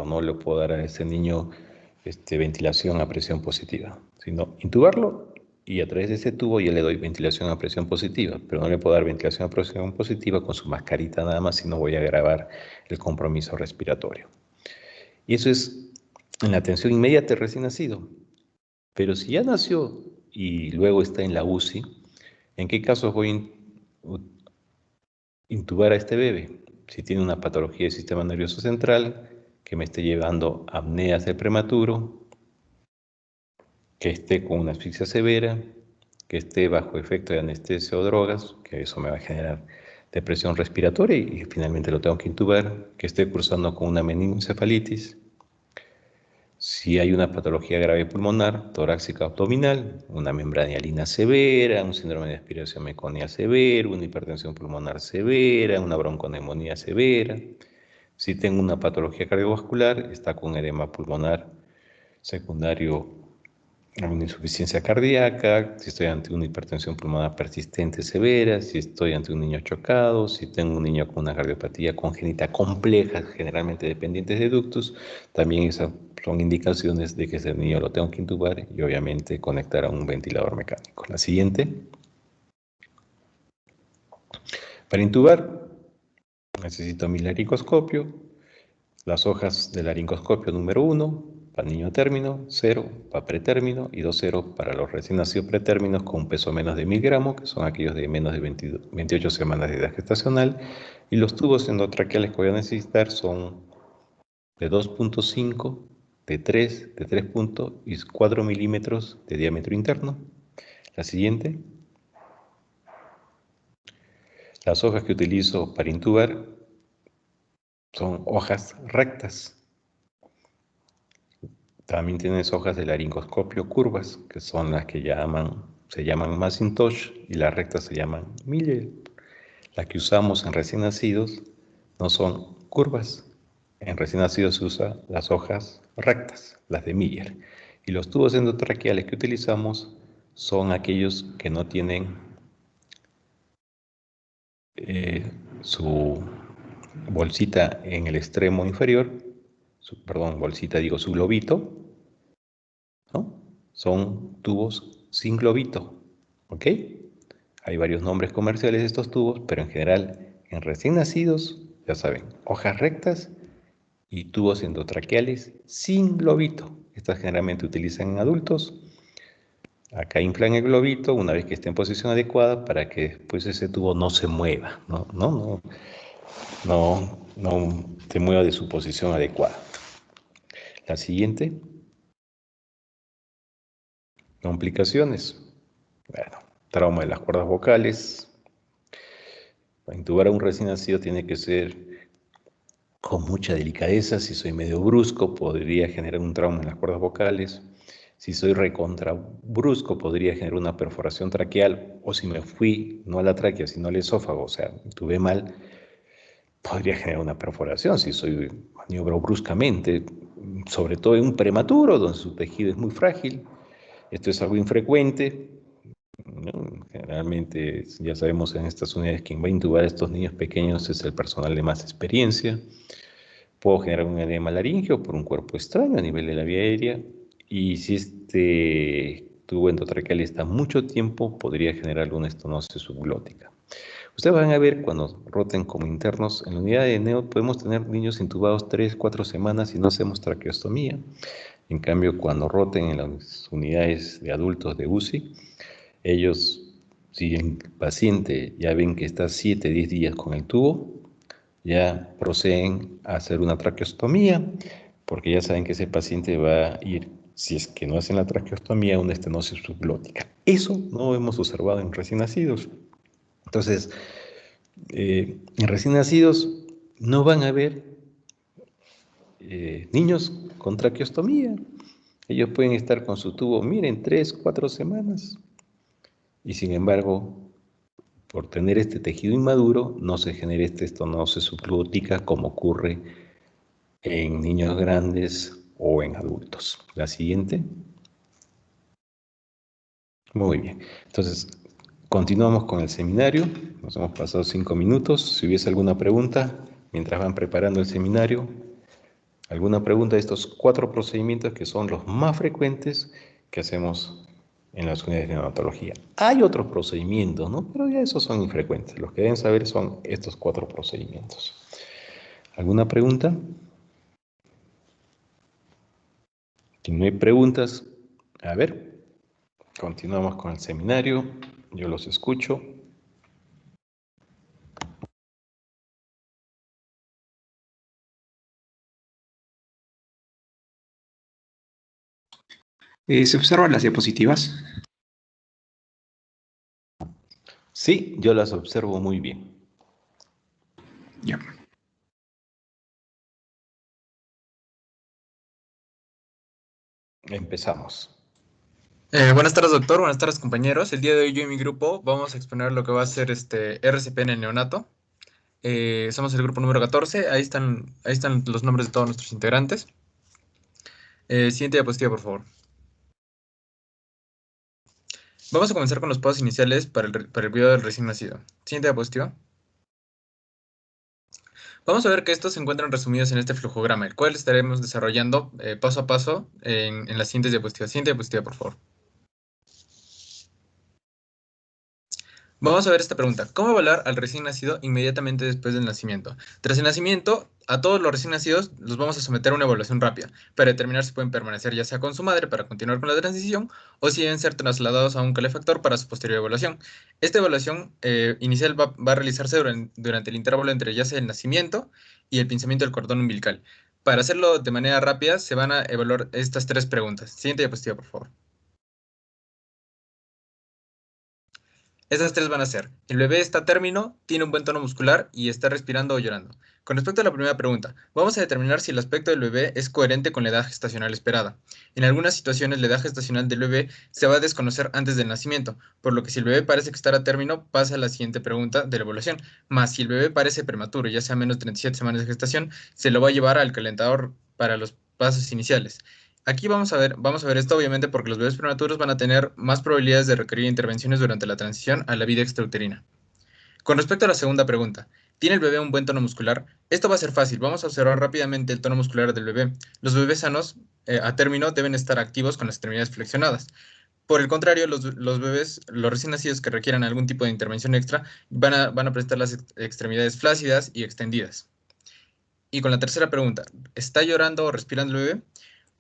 no le puedo dar a ese niño ventilación a presión positiva, sino intubarlo y a través de ese tubo ya le doy ventilación a presión positiva, pero no le puedo dar ventilación a presión positiva con su mascarita nada más, si no voy a agravar el compromiso respiratorio. Y eso es en la atención inmediata del recién nacido. Pero si ya nació y luego está en la UCI, ¿en qué casos voy a intubar a este bebé? Si tiene una patología del sistema nervioso central, que me esté llevando a apneas del prematuro, que esté con una asfixia severa, que esté bajo efecto de anestesia o drogas, que eso me va a generar depresión respiratoria y finalmente lo tengo que intubar, que esté cursando con una meningoencefalitis. Si hay una patología grave pulmonar, torácica abdominal, una membranialina severa, un síndrome de aspiración meconial severo, una hipertensión pulmonar severa, una bronconeumonía severa. Si tengo una patología cardiovascular, está con edema pulmonar secundario a una insuficiencia cardíaca, si estoy ante una hipertensión pulmonar persistente severa, si estoy ante un niño chocado, si tengo un niño con una cardiopatía congénita compleja, generalmente dependientes de ductos, también esas son indicaciones de que ese niño lo tengo que intubar y obviamente conectar a un ventilador mecánico. La siguiente. Para intubar necesito mi laringoscopio, las hojas del laringoscopio número 1, para niño término, 0 para pretérmino y 2,0 para los recién nacidos pretérminos con un peso menos de 1000 gramos, que son aquellos de menos de 28 semanas de edad gestacional. Y los tubos endotraqueales que voy a necesitar son de 2,5 de 3 puntos y 4 milímetros de diámetro interno. La siguiente. Las hojas que utilizo para intubar son hojas rectas. También tienes hojas de laringoscopio curvas, que son las que se llaman Macintosh, y las rectas se llaman Miller. Las que usamos en recién nacidos no son curvas. En recién nacidos se usan las hojas rectas, las de Miller. Y los tubos endotraqueales que utilizamos son aquellos que no tienen su bolsita en el extremo inferior, su globito, ¿no? Son tubos sin globito, ¿ok? Hay varios nombres comerciales de estos tubos, pero en general, en recién nacidos, ya saben, hojas rectas y tubos endotraqueales sin globito. Estas generalmente utilizan en adultos. Acá inflan el globito una vez que esté en posición adecuada para que después ese tubo no se mueva, no se mueva de su posición adecuada. La siguiente. Complicaciones. Bueno, trauma de las cuerdas vocales. Para intubar a un recién nacido tiene que ser con mucha delicadeza. Si soy medio brusco, podría generar un trauma en las cuerdas vocales. Si soy recontra brusco, podría generar una perforación traqueal. O si me fui, no a la tráquea, sino al esófago, o sea, intubé mal, podría generar una perforación. Si soy maniobro bruscamente, sobre todo en un prematuro, donde su tejido es muy frágil. Esto es algo infrecuente, ¿no? Generalmente, ya sabemos en estas unidades, quien va a intubar a estos niños pequeños es el personal de más experiencia. Puedo generar un edema laríngeo por un cuerpo extraño a nivel de la vía aérea, y si este tubo endotraqueal está mucho tiempo, podría generar una estenosis subglótica. Ustedes van a ver cuando roten como internos, en la unidad de neo podemos tener niños intubados 3-4 semanas y no hacemos traqueostomía. En cambio, cuando roten en las unidades de adultos de UCI, ellos, si el paciente ya ven que está 7-10 días con el tubo, ya proceden a hacer una traqueostomía, porque ya saben que ese paciente va a ir, si es que no hacen la traqueostomía, a una estenosis subglótica. Eso no hemos observado en recién nacidos. Entonces, en recién nacidos no van a haber niños con traqueostomía. Ellos pueden estar con su tubo, miren, 3-4 semanas. Y sin embargo, por tener este tejido inmaduro, no se genera esta estenosis subglótica como ocurre en niños grandes o en adultos. La siguiente. Muy bien. Entonces, continuamos con el seminario. Nos hemos pasado 5 minutos. Si hubiese alguna pregunta, mientras van preparando el seminario, alguna pregunta de estos 4 procedimientos que son los más frecuentes que hacemos en las unidades de neonatología. Hay otros procedimientos, ¿no? Pero ya esos son infrecuentes. Los que deben saber son estos 4 procedimientos. ¿Alguna pregunta? Si no hay preguntas, a ver, continuamos con el seminario. Yo los escucho. ¿Se observan las diapositivas? Sí, yo las observo muy bien. Ya. Empezamos. Buenas tardes, doctor. Buenas tardes, compañeros. El día de hoy yo y mi grupo vamos a exponer lo que va a ser RCP en el neonato. Somos el grupo número 14. Ahí están los nombres de todos nuestros integrantes. Siguiente diapositiva, por favor. Vamos a comenzar con los pasos iniciales para el video del recién nacido. Siguiente diapositiva. Vamos a ver que estos se encuentran resumidos en este flujograma, el cual estaremos desarrollando paso a paso en las siguientes diapositivas. Siguiente diapositiva, por favor. Vamos a ver esta pregunta. ¿Cómo evaluar al recién nacido inmediatamente después del nacimiento? Tras el nacimiento, a todos los recién nacidos los vamos a someter a una evaluación rápida para determinar si pueden permanecer ya sea con su madre para continuar con la transición o si deben ser trasladados a un calefactor para su posterior evaluación. Esta evaluación inicial va a realizarse durante el intervalo entre ya sea el nacimiento y el pinzamiento del cordón umbilical. Para hacerlo de manera rápida, se van a evaluar estas 3 preguntas. Siguiente diapositiva, por favor. Estas 3 van a ser: el bebé está a término, tiene un buen tono muscular y está respirando o llorando. Con respecto a la primera pregunta, vamos a determinar si el aspecto del bebé es coherente con la edad gestacional esperada. En algunas situaciones, la edad gestacional del bebé se va a desconocer antes del nacimiento, por lo que si el bebé parece que estará a término, pasa a la siguiente pregunta de la evaluación. Más si el bebé parece prematuro, ya sea menos de 37 semanas de gestación, se lo va a llevar al calentador para los pasos iniciales. Aquí vamos a ver esto obviamente porque los bebés prematuros van a tener más probabilidades de requerir intervenciones durante la transición a la vida extrauterina. Con respecto a la segunda pregunta, ¿tiene el bebé un buen tono muscular? Esto va a ser fácil, vamos a observar rápidamente el tono muscular del bebé. Los bebés sanos a término deben estar activos con las extremidades flexionadas. Por el contrario, los bebés, los recién nacidos que requieran algún tipo de intervención extra, van a presentar las extremidades flácidas y extendidas. Y con la tercera pregunta, ¿está llorando o respirando el bebé?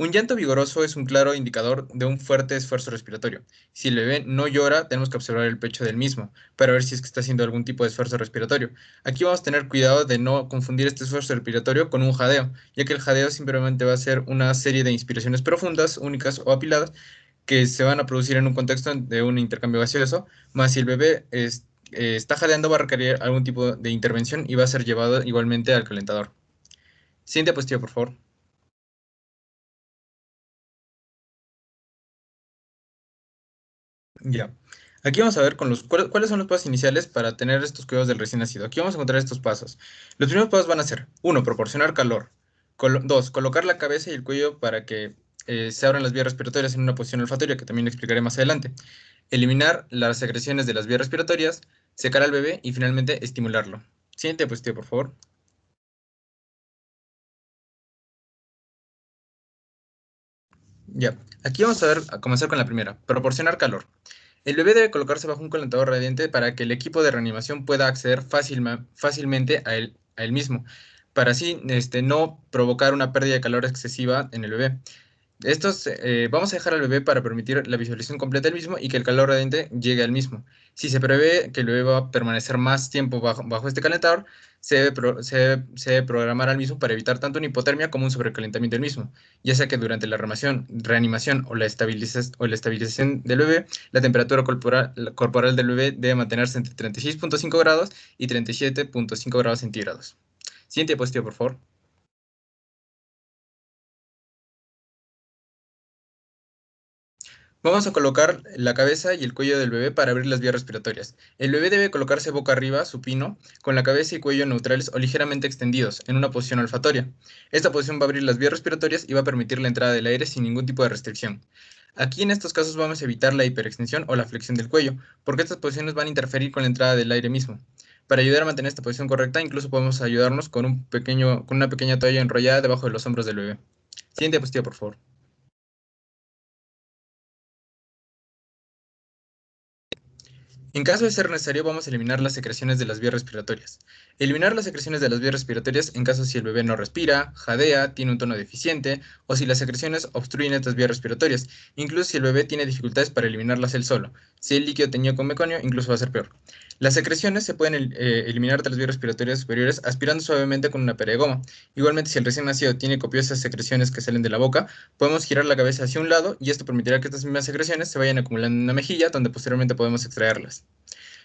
Un llanto vigoroso es un claro indicador de un fuerte esfuerzo respiratorio. Si el bebé no llora, tenemos que observar el pecho del mismo para ver si es que está haciendo algún tipo de esfuerzo respiratorio. Aquí vamos a tener cuidado de no confundir este esfuerzo respiratorio con un jadeo, ya que el jadeo simplemente va a ser una serie de inspiraciones profundas, únicas o apiladas, que se van a producir en un contexto de un intercambio gaseoso, más si el bebé está jadeando va a requerir algún tipo de intervención y va a ser llevado igualmente al calentador. Siguiente diapositiva, por favor. Ya. Aquí vamos a ver cuáles son los pasos iniciales para tener estos cuidados del recién nacido. Aquí vamos a encontrar estos pasos. Los primeros pasos van a ser: 1. Proporcionar calor. 2. Colocar la cabeza y el cuello para que se abran las vías respiratorias en una posición olfatoria, que también explicaré más adelante. Eliminar las secreciones de las vías respiratorias, secar al bebé y finalmente estimularlo. Siguiente diapositiva, por favor. Ya. Aquí vamos a comenzar con la primera. Proporcionar calor. El bebé debe colocarse bajo un calentador radiante para que el equipo de reanimación pueda acceder fácilmente a él mismo, para así no provocar una pérdida de calor excesiva en el bebé. Vamos a dejar al bebé para permitir la visualización completa del mismo y que el calor radiante llegue al mismo. Si se prevé que el bebé va a permanecer más tiempo bajo este calentador, se debe programar al mismo para evitar tanto una hipotermia como un sobrecalentamiento del mismo, ya sea que durante la reanimación o la estabilización del bebé, la temperatura corporal del bebé debe mantenerse entre 36.5 grados y 37.5 grados centígrados. Siguiente diapositiva, por favor. Vamos a colocar la cabeza y el cuello del bebé para abrir las vías respiratorias. El bebé debe colocarse boca arriba, supino, con la cabeza y cuello neutrales o ligeramente extendidos, en una posición olfatoria. Esta posición va a abrir las vías respiratorias y va a permitir la entrada del aire sin ningún tipo de restricción. Aquí en estos casos vamos a evitar la hiperextensión o la flexión del cuello, porque estas posiciones van a interferir con la entrada del aire mismo. Para ayudar a mantener esta posición correcta, incluso podemos ayudarnos con una pequeña toalla enrollada debajo de los hombros del bebé. Siguiente diapositiva, por favor. En caso de ser necesario, vamos a eliminar las secreciones de las vías respiratorias. Eliminar las secreciones de las vías respiratorias en caso si el bebé no respira, jadea, tiene un tono deficiente o si las secreciones obstruyen estas vías respiratorias, incluso si el bebé tiene dificultades para eliminarlas él solo. Si el líquido teñido con meconio, incluso va a ser peor. Las secreciones se pueden eliminar de las vías respiratorias superiores aspirando suavemente con una pera de goma. Igualmente, si el recién nacido tiene copiosas secreciones que salen de la boca, podemos girar la cabeza hacia un lado y esto permitirá que estas mismas secreciones se vayan acumulando en una mejilla, donde posteriormente podemos extraerlas.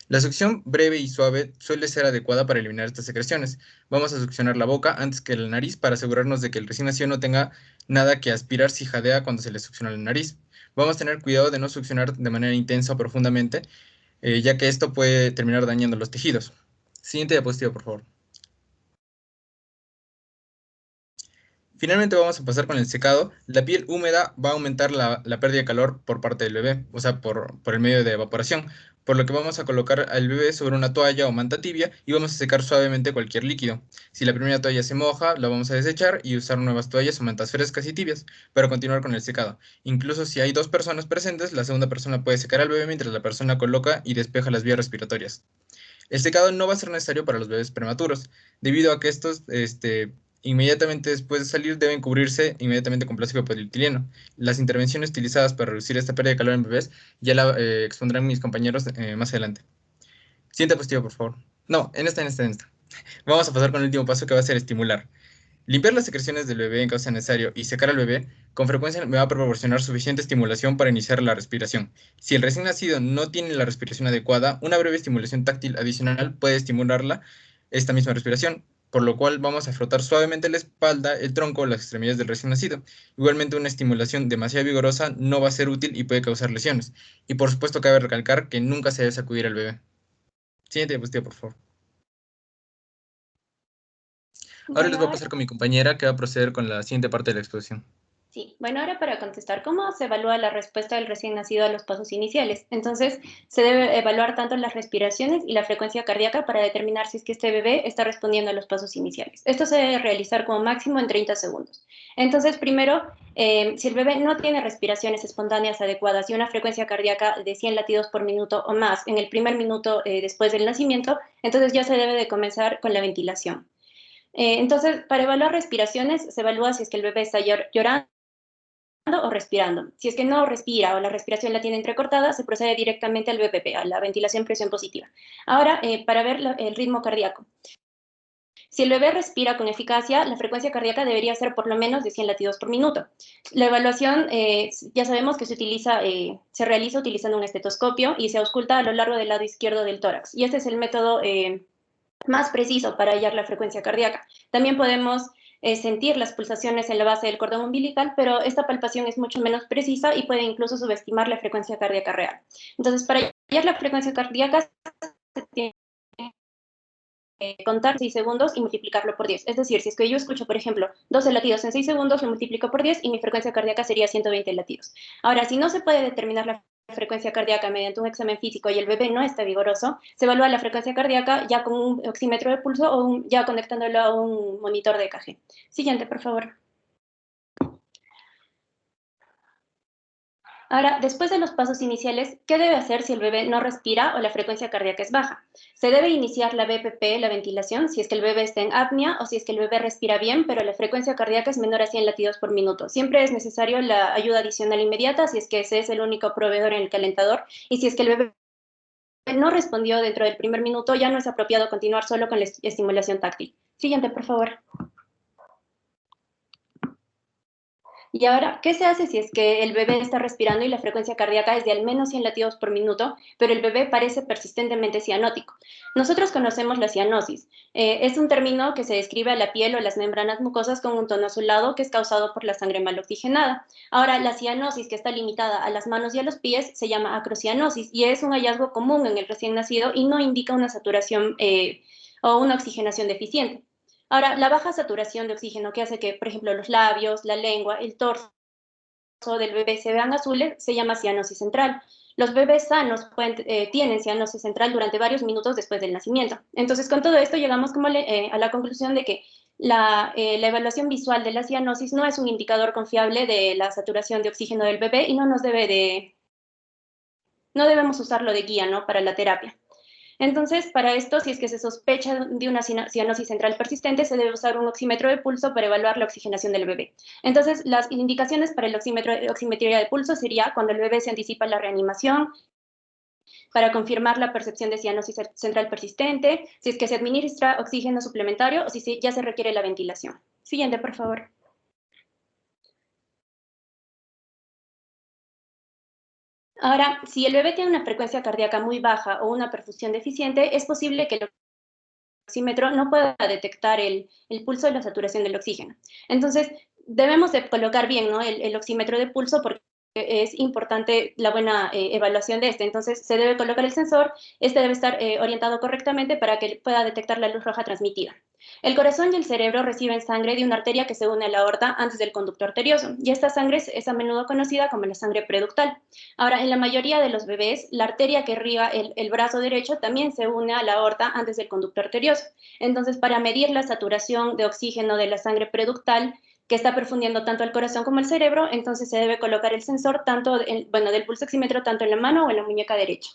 La succión breve y suave suele ser adecuada para eliminar estas secreciones. Vamos a succionar la boca antes que la nariz para asegurarnos de que el recién nacido no tenga nada que aspirar si jadea cuando se le succiona la nariz. Vamos a tener cuidado de no succionar de manera intensa o profundamente, ya que esto puede terminar dañando los tejidos. Siguiente diapositiva, por favor. Finalmente vamos a pasar con el secado. La piel húmeda va a aumentar la pérdida de calor por parte del bebé, o sea, por el medio de evaporación, por lo que vamos a colocar al bebé sobre una toalla o manta tibia y vamos a secar suavemente cualquier líquido. Si la primera toalla se moja, la vamos a desechar y usar nuevas toallas o mantas frescas y tibias para continuar con el secado. Incluso si hay 2 personas presentes, la segunda persona puede secar al bebé mientras la persona coloca y despeja las vías respiratorias. El secado no va a ser necesario para los bebés prematuros, debido a que estos, inmediatamente después de salir, deben cubrirse inmediatamente con plástico polietileno. Las intervenciones utilizadas para reducir esta pérdida de calor en bebés ya la expondrán mis compañeros más adelante. Siguiente diapositiva, por favor. No, en esta. Vamos a pasar con el último paso, que va a ser estimular. Limpiar las secreciones del bebé en caso necesario y secar al bebé con frecuencia me va a proporcionar suficiente estimulación para iniciar la respiración. Si el recién nacido no tiene la respiración adecuada, una breve estimulación táctil adicional puede estimularla esta misma respiración, por lo cual vamos a frotar suavemente la espalda, el tronco o las extremidades del recién nacido. Igualmente, una estimulación demasiado vigorosa no va a ser útil y puede causar lesiones. Y por supuesto, cabe recalcar que nunca se debe sacudir al bebé. Siguiente diapositiva, por favor. Ahora les Bueno, voy a pasar con mi compañera que va a proceder con la siguiente parte de la exposición. sí, bueno, ahora para contestar, ¿cómo se evalúa la respuesta del recién nacido a los pasos iniciales? Entonces, se debe evaluar tanto las respiraciones y la frecuencia cardíaca para determinar si es que este bebé está respondiendo a los pasos iniciales. Esto se debe realizar como máximo en 30 segundos. Entonces, primero, si el bebé no tiene respiraciones espontáneas adecuadas y una frecuencia cardíaca de 100 latidos por minuto o más en el primer minuto después del nacimiento, entonces ya se debe de comenzar con la ventilación. Entonces, para evaluar respiraciones, se evalúa si es que el bebé está llorando o respirando. Si es que no respira o la respiración la tiene entrecortada, se procede directamente al BPP, a la ventilación presión positiva. Ahora, para ver el ritmo cardíaco. Si el bebé respira con eficacia, la frecuencia cardíaca debería ser por lo menos de 100 latidos por minuto. La evaluación, ya sabemos que se realiza utilizando un estetoscopio y se ausculta a lo largo del lado izquierdo del tórax. Y este es el método más preciso para hallar la frecuencia cardíaca. También podemos sentir las pulsaciones en la base del cordón umbilical, pero esta palpación es mucho menos precisa y puede incluso subestimar la frecuencia cardíaca real. Entonces, para hallar la frecuencia cardíaca, se tiene que contar 6 segundos y multiplicarlo por 10. Es decir, si es que yo escucho, por ejemplo, 12 latidos en 6 segundos, lo multiplico por 10 y mi frecuencia cardíaca sería 120 latidos. Ahora, si no se puede determinar la frecuencia cardíaca mediante un examen físico y el bebé no está vigoroso, se evalúa la frecuencia cardíaca ya con un oxímetro de pulso o ya conectándolo a un monitor de EKG. Siguiente, por favor. Ahora, después de los pasos iniciales, ¿qué debe hacer si el bebé no respira o la frecuencia cardíaca es baja? Se debe iniciar la BPP, la ventilación, si es que el bebé está en apnea o si es que el bebé respira bien, pero la frecuencia cardíaca es menor a 100 latidos por minuto. Siempre es necesario la ayuda adicional inmediata si es que ese es el único proveedor en el calentador y si es que el bebé no respondió dentro del primer minuto, ya no es apropiado continuar solo con la estimulación táctil. Siguiente, por favor. Y ahora, ¿qué se hace si es que el bebé está respirando y la frecuencia cardíaca es de al menos 100 latidos por minuto, pero el bebé parece persistentemente cianótico? Nosotros conocemos la cianosis. Es un término que se describe a la piel o las membranas mucosas con un tono azulado que es causado por la sangre mal oxigenada. Ahora, la cianosis, que está limitada a las manos y a los pies, se llama acrocianosis y es un hallazgo común en el recién nacido y no indica una saturación o una oxigenación deficiente. Ahora, la baja saturación de oxígeno que hace que, por ejemplo, los labios, la lengua, el torso del bebé se vean azules, se llama cianosis central. Los bebés sanos tienen cianosis central durante varios minutos después del nacimiento. Entonces, con todo esto llegamos a la conclusión de que la evaluación visual de la cianosis no es un indicador confiable de la saturación de oxígeno del bebé y no debemos usarlo de guía, ¿no?, para la terapia. Entonces, para esto, si es que se sospecha de una cianosis central persistente, se debe usar un oxímetro de pulso para evaluar la oxigenación del bebé. Entonces, las indicaciones para el oximetría de pulso sería cuando el bebé se anticipa la reanimación, para confirmar la percepción de cianosis central persistente, si es que se administra oxígeno suplementario o si ya se requiere la ventilación. Siguiente, por favor. Ahora, si el bebé tiene una frecuencia cardíaca muy baja o una perfusión deficiente, es posible que el oxímetro no pueda detectar el pulso y la saturación del oxígeno. Entonces, debemos de colocar bien, ¿no?, el oxímetro de pulso porque es importante la buena evaluación de este. Entonces, se debe colocar el sensor, este debe estar orientado correctamente para que pueda detectar la luz roja transmitida. El corazón y el cerebro reciben sangre de una arteria que se une a la aorta antes del conducto arterioso, y esta sangre es a menudo conocida como la sangre preductal. Ahora, en la mayoría de los bebés, la arteria que riega el brazo derecho también se une a la aorta antes del conducto arterioso. Entonces, para medir la saturación de oxígeno de la sangre preductal, que está perfundiendo tanto el corazón como el cerebro, entonces se debe colocar el sensor del pulso oxímetro tanto en la mano o en la muñeca derecha.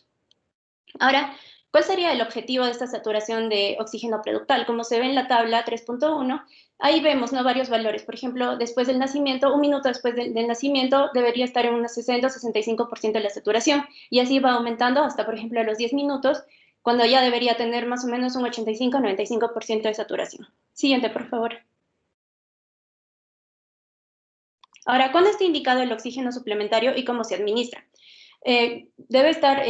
Ahora, ¿cuál sería el objetivo de esta saturación de oxígeno preductal? Como se ve en la tabla 3.1, ahí vemos, ¿no?, varios valores. Por ejemplo, después del nacimiento, un minuto después del nacimiento, debería estar en un 60-65% de la saturación, y así va aumentando hasta, por ejemplo, a los 10 minutos, cuando ya debería tener más o menos un 85-95% de saturación. Siguiente, por favor. Ahora, ¿cuándo está indicado el oxígeno suplementario y cómo se administra? Debe estar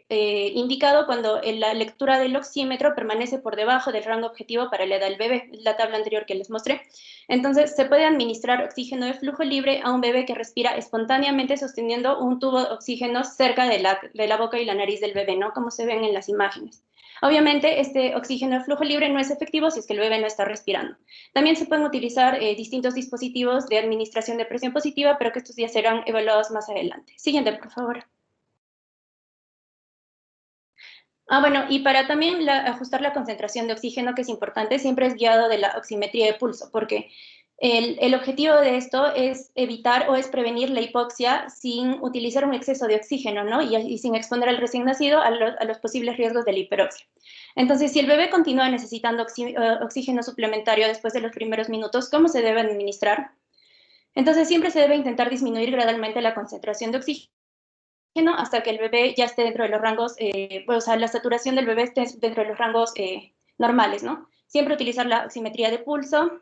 indicado cuando la lectura del oxímetro permanece por debajo del rango objetivo para la edad del bebé, la tabla anterior que les mostré. Entonces, se puede administrar oxígeno de flujo libre a un bebé que respira espontáneamente sosteniendo un tubo de oxígeno cerca de la boca y la nariz del bebé, ¿no? Como se ven en las imágenes. Obviamente, este oxígeno de flujo libre no es efectivo si es que el bebé no está respirando. También se pueden utilizar distintos dispositivos de administración de presión positiva, pero que estos ya serán evaluados más adelante. Siguiente, por favor. Bueno, y para también ajustar la concentración de oxígeno, que es importante, siempre es guiado de la oximetría de pulso, porque el objetivo de esto es evitar o es prevenir la hipoxia sin utilizar un exceso de oxígeno, ¿no? Y sin exponer al recién nacido a los posibles riesgos de la hiperoxia. Entonces, si el bebé continúa necesitando oxígeno suplementario después de los primeros minutos, ¿cómo se debe administrar? Entonces, siempre se debe intentar disminuir gradualmente la concentración de oxígeno hasta que el bebé ya esté dentro de los rangos, o sea, la saturación del bebé esté dentro de los rangos normales, ¿no? Siempre utilizar la oximetría de pulso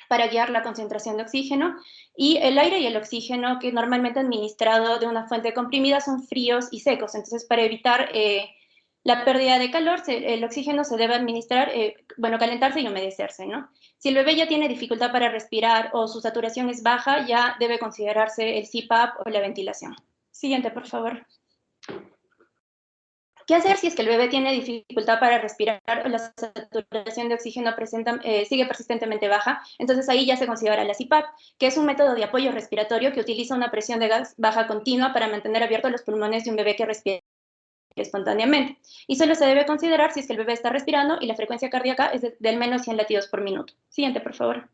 para guiar la concentración de oxígeno, y el aire y el oxígeno que normalmente administrado de una fuente comprimida son fríos y secos. Entonces, para evitar la pérdida de calor, el oxígeno se debe administrar, bueno, calentarse y humedecerse, ¿no? Si el bebé ya tiene dificultad para respirar o su saturación es baja, ya debe considerarse el CPAP o la ventilación. Siguiente, por favor. ¿Qué hacer si es que el bebé tiene dificultad para respirar o la saturación de oxígeno sigue persistentemente baja? Entonces ahí ya se considera la CPAP, que es un método de apoyo respiratorio que utiliza una presión de gas baja continua para mantener abiertos los pulmones de un bebé que respira espontáneamente. Y solo se debe considerar si es que el bebé está respirando y la frecuencia cardíaca es de al menos 100 latidos por minuto. Siguiente, por favor.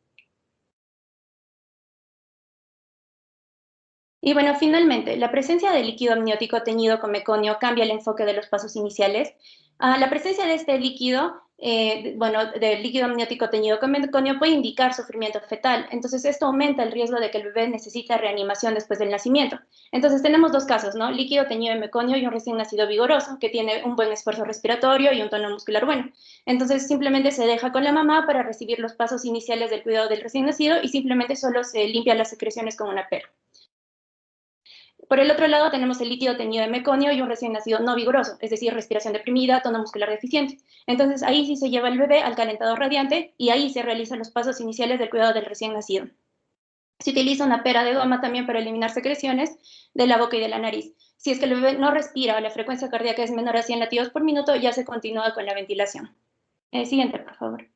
Y bueno, finalmente, la presencia de líquido amniótico teñido con meconio cambia el enfoque de los pasos iniciales. La presencia de este líquido, del líquido amniótico teñido con meconio puede indicar sufrimiento fetal. Entonces, esto aumenta el riesgo de que el bebé necesite reanimación después del nacimiento. Entonces, tenemos dos casos, ¿no? Líquido teñido de meconio y un recién nacido vigoroso, que tiene un buen esfuerzo respiratorio y un tono muscular bueno. Entonces, simplemente se deja con la mamá para recibir los pasos iniciales del cuidado del recién nacido y simplemente solo se limpia las secreciones con una pera. Por el otro lado, tenemos el líquido teñido de meconio y un recién nacido no vigoroso, es decir, respiración deprimida, tono muscular deficiente. Entonces, ahí sí se lleva el bebé al calentador radiante y ahí se realizan los pasos iniciales del cuidado del recién nacido. Se utiliza una pera de goma también para eliminar secreciones de la boca y de la nariz. Si es que el bebé no respira o la frecuencia cardíaca es menor a 100 latidos por minuto, ya se continúa con la ventilación. Siguiente, por favor.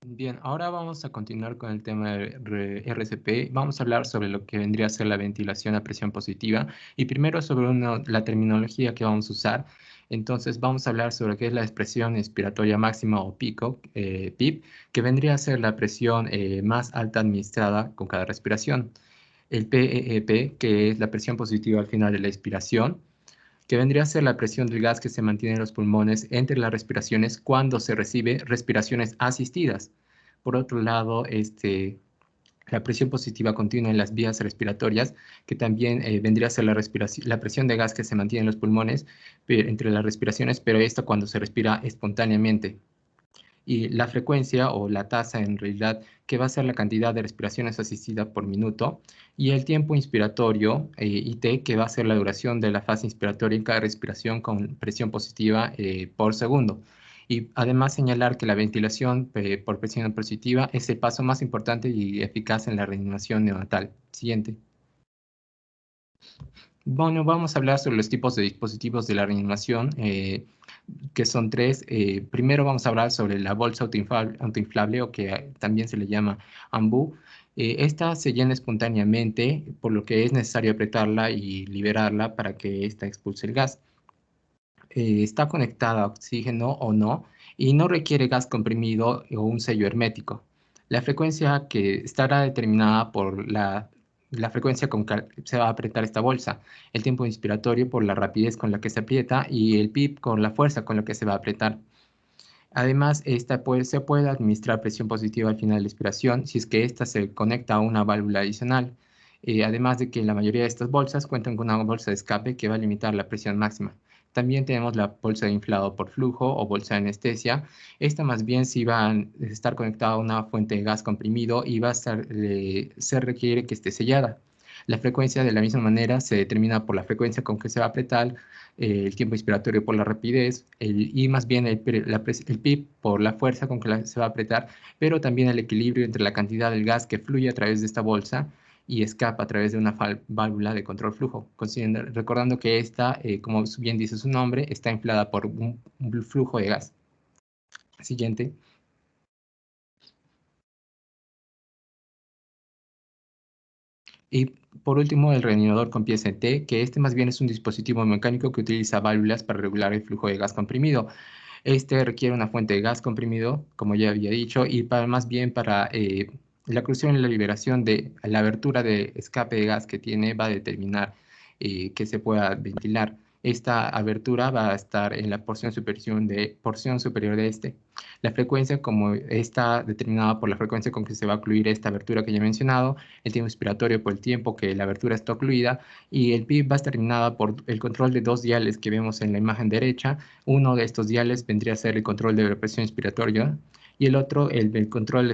Bien, ahora vamos a continuar con el tema de RCP. Vamos a hablar sobre lo que vendría a ser la ventilación a presión positiva y primero sobre la terminología que vamos a usar. Entonces vamos a hablar sobre qué es la expresión expiratoria máxima o pico, PIP, que vendría a ser la presión más alta administrada con cada respiración. El PEP, que es la presión positiva al final de la expiración, que vendría a ser la presión del gas que se mantiene en los pulmones entre las respiraciones cuando se recibe respiraciones asistidas. Por otro lado, la presión positiva continua en las vías respiratorias, que también vendría a ser la presión de gas que se mantiene en los pulmones entre las respiraciones, pero esto cuando se respira espontáneamente. Y la frecuencia o la tasa en realidad que va a ser la cantidad de respiraciones asistidas por minuto y el tiempo inspiratorio IT que va a ser la duración de la fase inspiratoria en cada respiración con presión positiva por segundo. Y además señalar que la ventilación por presión positiva es el paso más importante y eficaz en la reanimación neonatal. Siguiente. Bueno, vamos a hablar sobre los tipos de dispositivos de la reanimación, que son tres. Primero vamos a hablar sobre la bolsa autoinflable o que también se le llama AMBU. Esta se llena espontáneamente, por lo que es necesario apretarla y liberarla para que ésta expulse el gas. Está conectada a oxígeno o no y no requiere gas comprimido o un sello hermético. La frecuencia que estará determinada por la frecuencia con que se va a apretar esta bolsa, el tiempo inspiratorio por la rapidez con la que se aprieta y el PIP con la fuerza con la que se va a apretar. Además, se puede administrar presión positiva al final de la expiración si es que ésta se conecta a una válvula adicional. Además de que la mayoría de estas bolsas cuentan con una bolsa de escape que va a limitar la presión máxima. También tenemos la bolsa de inflado por flujo o bolsa de anestesia. Esta más bien sí va a estar conectada a una fuente de gas comprimido y va a estar, se requiere que esté sellada. La frecuencia de la misma manera se determina por la frecuencia con que se va a apretar, el tiempo inspiratorio por la rapidez, y más bien el PIB por la fuerza con que se va a apretar, pero también el equilibrio entre la cantidad del gas que fluye a través de esta bolsa y escapa a través de una válvula de control flujo. Recordando que esta, como bien dice su nombre, está inflada por un flujo de gas. Siguiente. Y por último, el reanimador con pieza en T, que este más bien es un dispositivo mecánico que utiliza válvulas para regular el flujo de gas comprimido. Este requiere una fuente de gas comprimido, como ya había dicho, y más bien para la oclusión y la liberación de la abertura de escape de gas que tiene va a determinar que se pueda ventilar. Esta abertura va a estar en la porción superior de este. La frecuencia, como está determinada por la frecuencia con que se va a ocluir esta abertura que ya he mencionado, el tiempo inspiratorio por el tiempo que la abertura está ocluida, y el PIB va a estar determinada por el control de dos diales que vemos en la imagen derecha. Uno de estos diales vendría a ser el control de la presión inspiratoria y el otro el control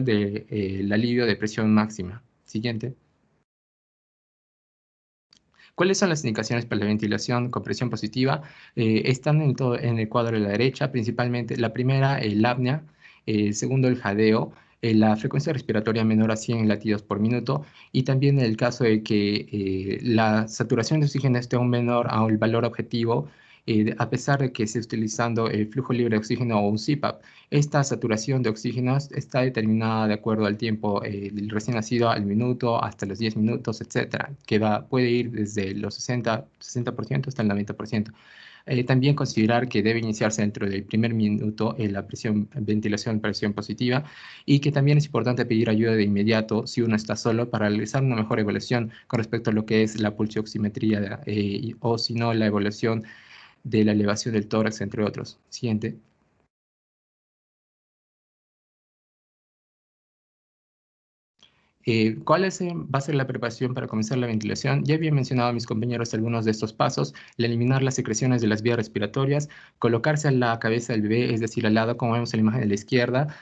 de el alivio de presión máxima. Siguiente. ¿Cuáles son las indicaciones para la ventilación con presión positiva? Están en el cuadro de la derecha, principalmente la primera, el apnea, el segundo, el jadeo, la frecuencia respiratoria menor a 100 latidos por minuto, y también en el caso de que la saturación de oxígeno esté aún menor al valor objetivo, a pesar de que esté utilizando el flujo libre de oxígeno o un CPAP. Esta saturación de oxígeno está determinada de acuerdo al tiempo del recién nacido, al minuto, hasta los 10 minutos, etcétera, que puede ir desde los 60% hasta el 90%. También considerar que debe iniciarse dentro del primer minuto la ventilación presión positiva, y que también es importante pedir ayuda de inmediato si uno está solo para realizar una mejor evaluación con respecto a lo que es la pulsioximetría o si no la evaluación de la elevación del tórax, entre otros. Siguiente. ¿Cuál va a ser la preparación para comenzar la ventilación? Ya había mencionado a mis compañeros algunos de estos pasos: el eliminar las secreciones de las vías respiratorias, colocarse a la cabeza del bebé, es decir, al lado, como vemos en la imagen de la izquierda,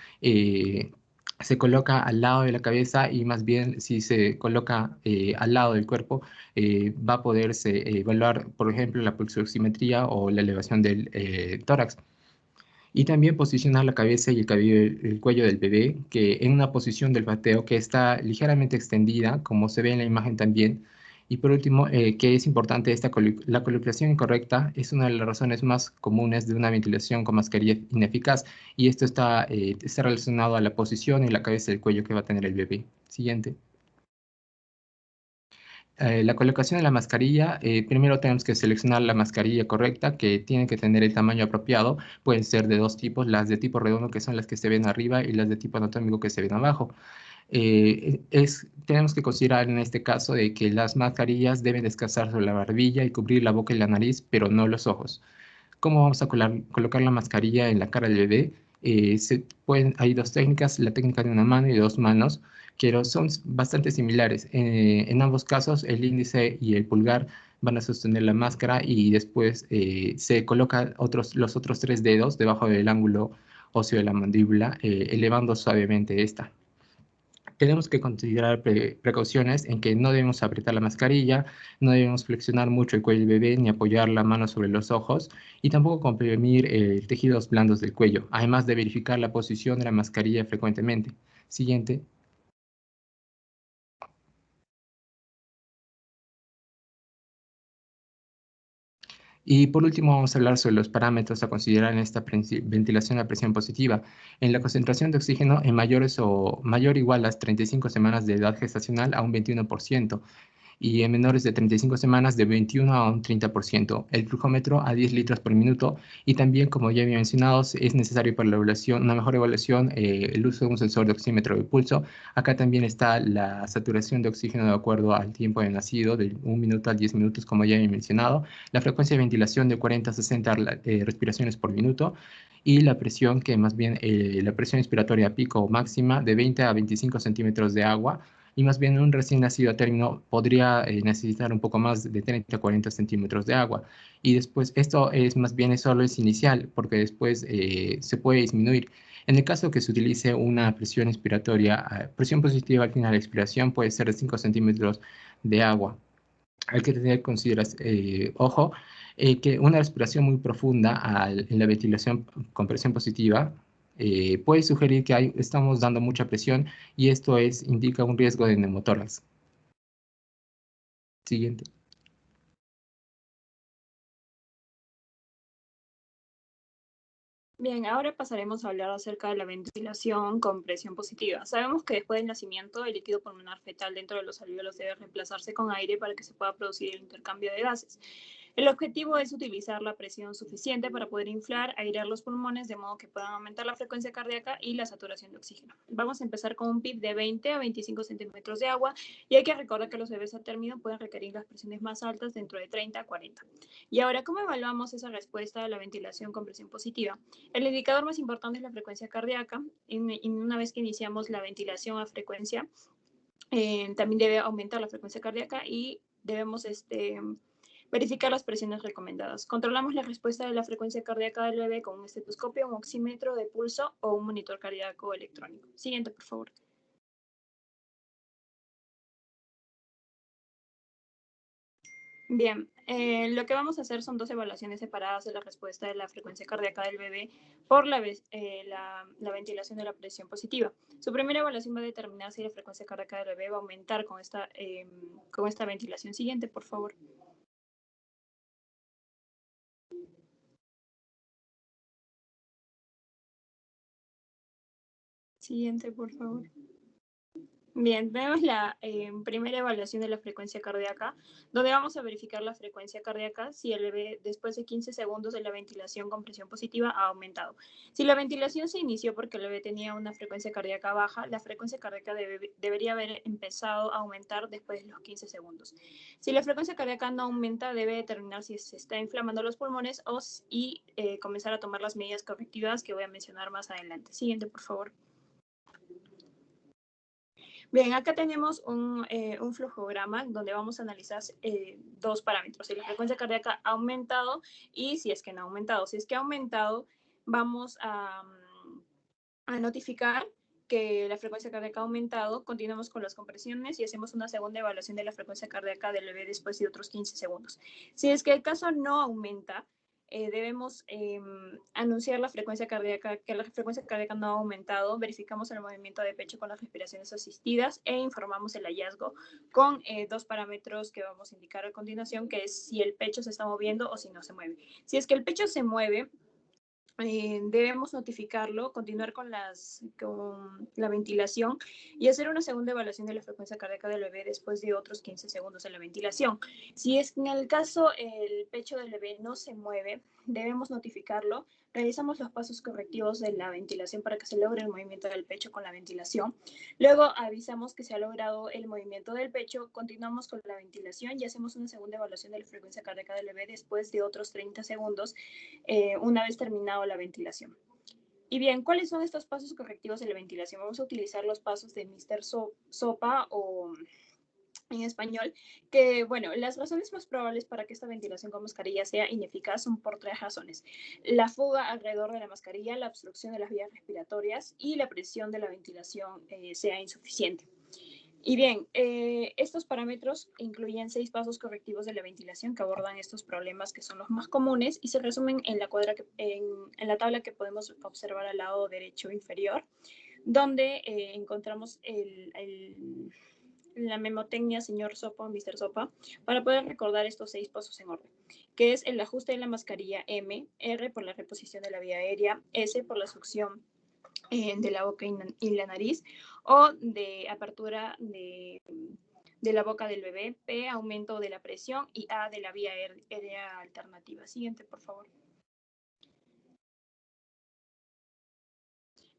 se coloca al lado de la cabeza, y más bien si se coloca al lado del cuerpo, va a poderse evaluar, por ejemplo, la pulsioximetría o la elevación del tórax. Y también posicionar la cabeza y el cuello del bebé, que en una posición del bateo que está ligeramente extendida, como se ve en la imagen también. Y por último, que es importante, la colocación incorrecta es una de las razones más comunes de una ventilación con mascarilla ineficaz, y esto está relacionado a la posición y la cabeza del cuello que va a tener el bebé. Siguiente. La colocación de la mascarilla, primero tenemos que seleccionar la mascarilla correcta, que tiene que tener el tamaño apropiado. Pueden ser de dos tipos: las de tipo redondo, que son las que se ven arriba, y las de tipo anatómico, que se ven abajo. Tenemos que considerar en este caso de que las mascarillas deben descansar sobre la barbilla y cubrir la boca y la nariz, pero no los ojos. ¿Cómo vamos a colocar la mascarilla en la cara del bebé? Hay dos técnicas: la técnica de una mano y de dos manos, que son bastante similares. En ambos casos, el índice y el pulgar van a sostener la máscara, y después se colocan los otros tres dedos debajo del ángulo óseo de la mandíbula, elevando suavemente esta. Tenemos que considerar precauciones en que no debemos apretar la mascarilla, no debemos flexionar mucho el cuello del bebé, ni apoyar la mano sobre los ojos, y tampoco comprimir tejidos blandos del cuello, además de verificar la posición de la mascarilla frecuentemente. Siguiente. Y por último, vamos a hablar sobre los parámetros a considerar en esta ventilación a presión positiva. En la concentración de oxígeno en mayor o igual a las 35 semanas de edad gestacional, a un 21%, y en menores de 35 semanas de 21 a un 30%, el flujómetro a 10 litros por minuto, y también, como ya había mencionado, es necesario para la evaluación, una mejor evaluación, el uso de un sensor de oxímetro de pulso. Acá también está la saturación de oxígeno de acuerdo al tiempo de nacido, de 1 minuto a 10 minutos, como ya había mencionado, la frecuencia de ventilación de 40 a 60 respiraciones por minuto, y la presión, que más bien la presión inspiratoria pico o máxima, de 20 a 25 centímetros de agua, y más bien un recién nacido a término podría necesitar un poco más de 30 a 40 centímetros de agua. Y después, esto es más bien solo es inicial, porque después se puede disminuir. En el caso que se utilice una presión expiratoria, presión positiva al final de expiración puede ser de 5 centímetros de agua. Hay que tener ojo, que una respiración muy profunda en la ventilación con presión positiva puede sugerir que estamos dando mucha presión y esto indica un riesgo de neumotórax. Siguiente. Bien, ahora pasaremos a hablar acerca de la ventilación con presión positiva. Sabemos que después del nacimiento el líquido pulmonar fetal dentro de los alvéolos debe reemplazarse con aire para que se pueda producir el intercambio de gases. El objetivo es utilizar la presión suficiente para poder inflar, airear los pulmones de modo que puedan aumentar la frecuencia cardíaca y la saturación de oxígeno. Vamos a empezar con un PIB de 20 a 25 centímetros de agua y hay que recordar que los bebés a término pueden requerir las presiones más altas dentro de 30 a 40. Y ahora, ¿cómo evaluamos esa respuesta a la ventilación con presión positiva? El indicador más importante es la frecuencia cardíaca. Y una vez que iniciamos la ventilación a frecuencia, también debe aumentar la frecuencia cardíaca y debemos verificar las presiones recomendadas. Controlamos la respuesta de la frecuencia cardíaca del bebé con un estetoscopio, un oxímetro de pulso o un monitor cardíaco electrónico. Siguiente, por favor. Bien, lo que vamos a hacer son dos evaluaciones separadas de la respuesta de la frecuencia cardíaca del bebé por la ventilación de la presión positiva. Su primera evaluación va a determinar si la frecuencia cardíaca del bebé va a aumentar con esta ventilación. Siguiente, por favor. Siguiente, por favor. Bien, vemos la primera evaluación de la frecuencia cardíaca, donde vamos a verificar la frecuencia cardíaca si el bebé después de 15 segundos de la ventilación con presión positiva ha aumentado. Si la ventilación se inició porque el bebé tenía una frecuencia cardíaca baja, la frecuencia cardíaca debería haber empezado a aumentar después de los 15 segundos. Si la frecuencia cardíaca no aumenta, debe determinar si se está inflamando los pulmones y comenzar a tomar las medidas correctivas que voy a mencionar más adelante. Siguiente, por favor. Bien, acá tenemos un flujograma donde vamos a analizar dos parámetros, si la frecuencia cardíaca ha aumentado y si es que no ha aumentado. Si es que ha aumentado, vamos a notificar que la frecuencia cardíaca ha aumentado, continuamos con las compresiones y hacemos una segunda evaluación de la frecuencia cardíaca del bebé después de otros 15 segundos. Si es que el caso no aumenta, debemos anunciar la frecuencia cardíaca, que la frecuencia cardíaca no ha aumentado, verificamos el movimiento de pecho con las respiraciones asistidas e informamos el hallazgo con dos parámetros que vamos a indicar a continuación, que es si el pecho se está moviendo o si no se mueve. Si es que el pecho se mueve, debemos notificarlo, continuar con la ventilación y hacer una segunda evaluación de la frecuencia cardíaca del bebé después de otros 15 segundos de la ventilación. Si es que en el caso el pecho del bebé no se mueve, debemos notificarlo, realizamos los pasos correctivos de la ventilación para que se logre el movimiento del pecho con la ventilación. Luego avisamos que se ha logrado el movimiento del pecho, continuamos con la ventilación y hacemos una segunda evaluación de la frecuencia cardíaca del bebé después de otros 30 segundos, una vez terminado la ventilación. Y bien, ¿cuáles son estos pasos correctivos de la ventilación? Vamos a utilizar los pasos de Mr. Sopa o en español, que bueno, las razones más probables para que esta ventilación con mascarilla sea ineficaz son por tres razones: la fuga alrededor de la mascarilla, la obstrucción de las vías respiratorias y la presión de la ventilación sea insuficiente. Y bien, estos parámetros incluyen 6 pasos correctivos de la ventilación que abordan estos problemas que son los más comunes y se resumen en la tabla que podemos observar al lado derecho inferior, donde encontramos la memotecnia señor Sopa, Mr. Sopa, para poder recordar estos 6 pasos en orden, que es el ajuste de la mascarilla M, R por la reposición de la vía aérea, S por la succión de la boca y la nariz, o de apertura de la boca del bebé, P, aumento de la presión, y A, de la vía aérea alternativa. Siguiente, por favor.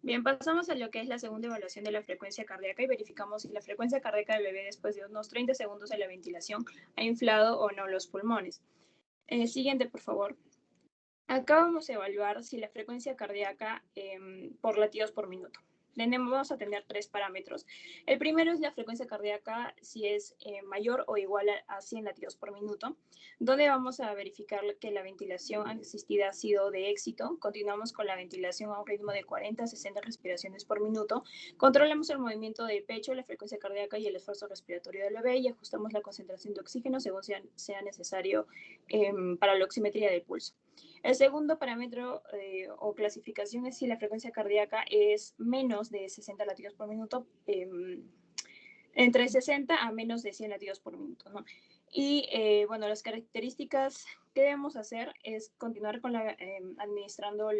Bien, pasamos a lo que es la segunda evaluación de la frecuencia cardíaca y verificamos si la frecuencia cardíaca del bebé después de unos 30 segundos de la ventilación ha inflado o no los pulmones. Siguiente, por favor. Acá vamos a evaluar si la frecuencia cardíaca por latidos por minuto. vamos a tener 3 parámetros. El primero es la frecuencia cardíaca, si es mayor o igual a 100 latidos por minuto, donde vamos a verificar que la ventilación asistida ha sido de éxito. Continuamos con la ventilación a un ritmo de 40 a 60 respiraciones por minuto. Controlamos el movimiento del pecho, la frecuencia cardíaca y el esfuerzo respiratorio del bebé y ajustamos la concentración de oxígeno según sea necesario para la oximetría del pulso. El segundo parámetro o clasificación es si la frecuencia cardíaca es menos de 60 latidos por minuto, entre 60 a menos de 100 latidos por minuto, ¿no? Y bueno, las características que debemos hacer es continuar con administrando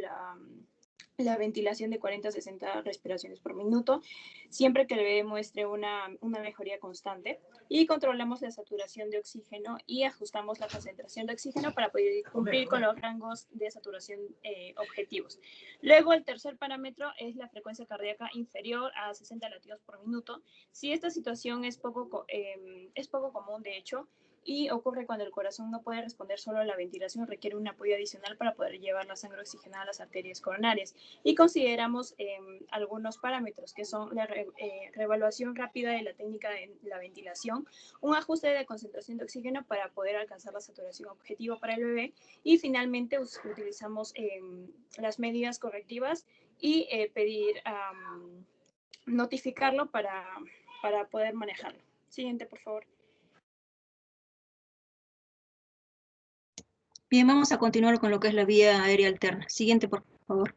la ventilación de 40 a 60 respiraciones por minuto, siempre que el bebé muestre una mejoría constante, y controlamos la saturación de oxígeno y ajustamos la concentración de oxígeno para poder cumplir con los rangos de saturación objetivos. Luego, el tercer parámetro es la frecuencia cardíaca inferior a 60 latidos por minuto. Si esta situación es poco común, de hecho, y ocurre cuando el corazón no puede responder solo a la ventilación, requiere un apoyo adicional para poder llevar la sangre oxigenada a las arterias coronarias. Y consideramos algunos parámetros, que son la reevaluación rápida de la técnica de la ventilación, un ajuste de concentración de oxígeno para poder alcanzar la saturación objetivo para el bebé, y finalmente utilizamos las medidas correctivas y notificarlo para poder manejarlo. Siguiente, por favor. Bien, vamos a continuar con lo que es la vía aérea alterna. Siguiente, por favor.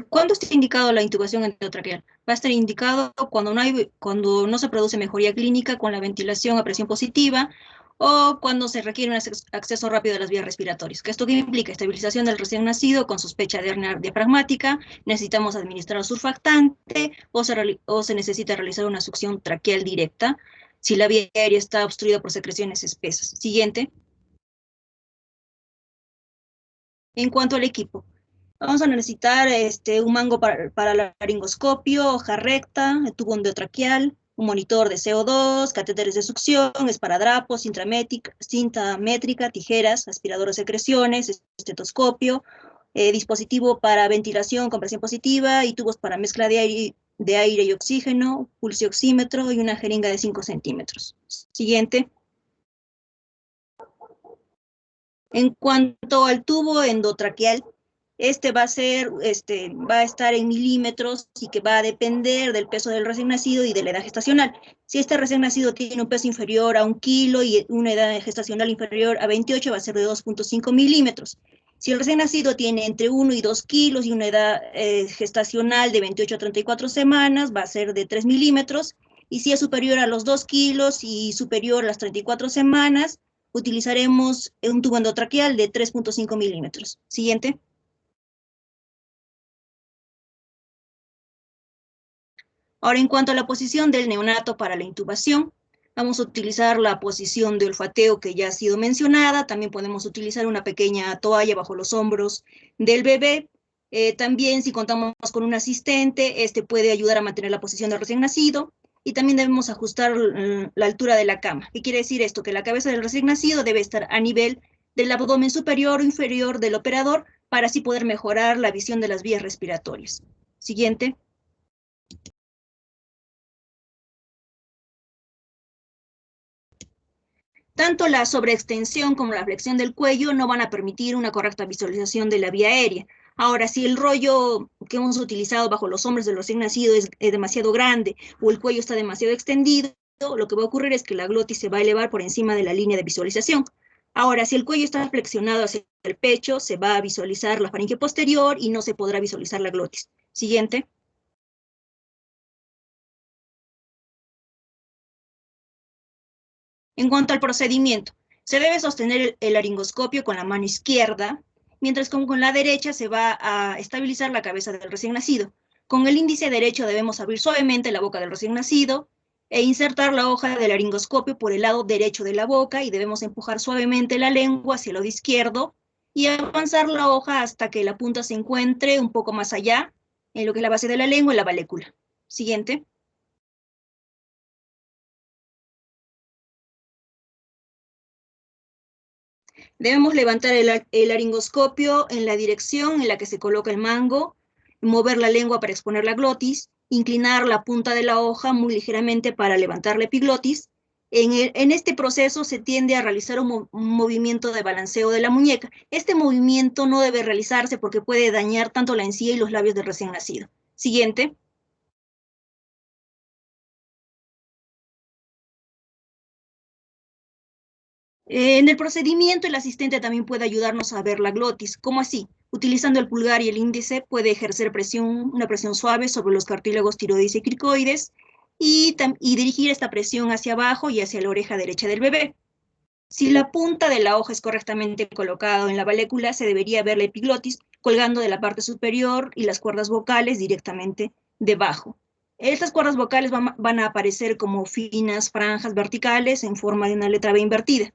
¿Cuándo está indicado la intubación endotraqueal? Va a estar indicado cuando no se produce mejoría clínica con la ventilación a presión positiva o cuando se requiere un acceso rápido a las vías respiratorias. ¿Esto qué implica? Estabilización del recién nacido con sospecha de hernia diafragmática, necesitamos administrar surfactante o se necesita realizar una succión traqueal directa si la vía aérea está obstruida por secreciones espesas. Siguiente. En cuanto al equipo, vamos a necesitar un mango para el laringoscopio, hoja recta, tubo endotraqueal, un monitor de CO2, catéteres de succión, esparadrapos, cinta métrica, tijeras, aspirador de secreciones, estetoscopio, dispositivo para ventilación con presión positiva y tubos para mezcla de aire y oxígeno, pulsioxímetro y una jeringa de 5 centímetros. Siguiente. En cuanto al tubo endotraqueal, va a estar en milímetros y que va a depender del peso del recién nacido y de la edad gestacional. Si este recién nacido tiene un peso inferior a 1 kilo y una edad gestacional inferior a 28, va a ser de 2.5 milímetros. Si el recién nacido tiene entre 1 y 2 kilos y una edad gestacional de 28 a 34 semanas, va a ser de 3 milímetros. Y si es superior a los 2 kilos y superior a las 34 semanas, utilizaremos un tubo endotraqueal de 3.5 milímetros. Siguiente. Ahora, en cuanto a la posición del neonato para la intubación, vamos a utilizar la posición de olfateo que ya ha sido mencionada. También podemos utilizar una pequeña toalla bajo los hombros del bebé. También, si contamos con un asistente, este puede ayudar a mantener la posición del recién nacido. Y también debemos ajustar la altura de la cama. ¿Qué quiere decir esto? Que la cabeza del recién nacido debe estar a nivel del abdomen superior o inferior del operador para así poder mejorar la visión de las vías respiratorias. Siguiente. Tanto la sobreextensión como la flexión del cuello no van a permitir una correcta visualización de la vía aérea. Ahora, si el rollo que hemos utilizado bajo los hombros del recién nacido es demasiado grande o el cuello está demasiado extendido, lo que va a ocurrir es que la glotis se va a elevar por encima de la línea de visualización. Ahora, si el cuello está flexionado hacia el pecho, se va a visualizar la faringe posterior y no se podrá visualizar la glotis. Siguiente. En cuanto al procedimiento, se debe sostener el laringoscopio con la mano izquierda, mientras que con la derecha se va a estabilizar la cabeza del recién nacido. Con el índice derecho debemos abrir suavemente la boca del recién nacido e insertar la hoja del laringoscopio por el lado derecho de la boca y debemos empujar suavemente la lengua hacia el lado izquierdo y avanzar la hoja hasta que la punta se encuentre un poco más allá, en lo que es la base de la lengua y la valécula. Siguiente. Debemos levantar el laringoscopio en la dirección en la que se coloca el mango mover la lengua para exponer la glotis, inclinar la punta de la hoja muy ligeramente para levantar la epiglotis. En este proceso se tiende a realizar un movimiento de balanceo de la muñeca. Este movimiento no debe realizarse porque puede dañar tanto la encía y los labios del recién nacido. Siguiente. En el procedimiento, el asistente también puede ayudarnos a ver la glotis. ¿Cómo así? Utilizando el pulgar y el índice puede ejercer una presión suave sobre los cartílagos tiroides y cricoides y dirigir esta presión hacia abajo y hacia la oreja derecha del bebé. Si la punta de la hoja es correctamente colocada en la valécula, se debería ver la epiglotis colgando de la parte superior y las cuerdas vocales directamente debajo. Estas cuerdas vocales van a aparecer como finas franjas verticales en forma de una letra B invertida.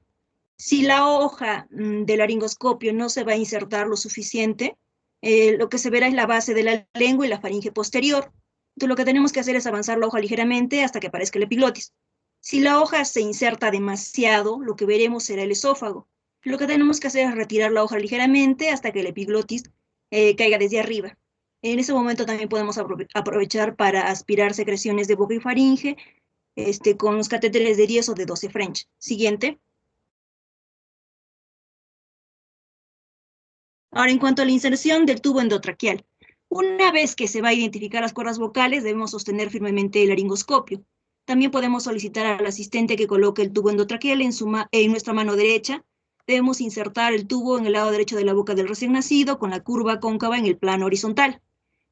Si la hoja del laringoscopio no se va a insertar lo suficiente, lo que se verá es la base de la lengua y la faringe posterior. Entonces lo que tenemos que hacer es avanzar la hoja ligeramente hasta que aparezca la epiglotis. Si la hoja se inserta demasiado, lo que veremos será el esófago. Lo que tenemos que hacer es retirar la hoja ligeramente hasta que la epiglotis caiga desde arriba. En ese momento también podemos aprovechar para aspirar secreciones de boca y faringe con los catéteres de 10 o de 12 French. Siguiente. Ahora, en cuanto a la inserción del tubo endotraqueal, una vez que se va a identificar las cuerdas vocales, debemos sostener firmemente el laringoscopio. También podemos solicitar al asistente que coloque el tubo endotraqueal en nuestra mano derecha. Debemos insertar el tubo en el lado derecho de la boca del recién nacido con la curva cóncava en el plano horizontal.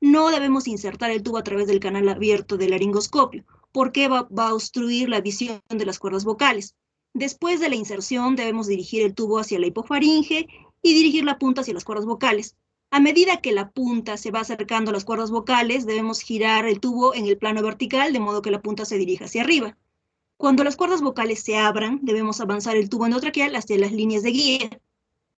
No debemos insertar el tubo a través del canal abierto del laringoscopio, porque va a obstruir la visión de las cuerdas vocales. Después de la inserción, debemos dirigir el tubo hacia la hipofaringe y dirigir la punta hacia las cuerdas vocales. A medida que la punta se va acercando a las cuerdas vocales, debemos girar el tubo en el plano vertical, de modo que la punta se dirija hacia arriba. Cuando las cuerdas vocales se abran, debemos avanzar el tubo endotraqueal hacia las líneas de guía.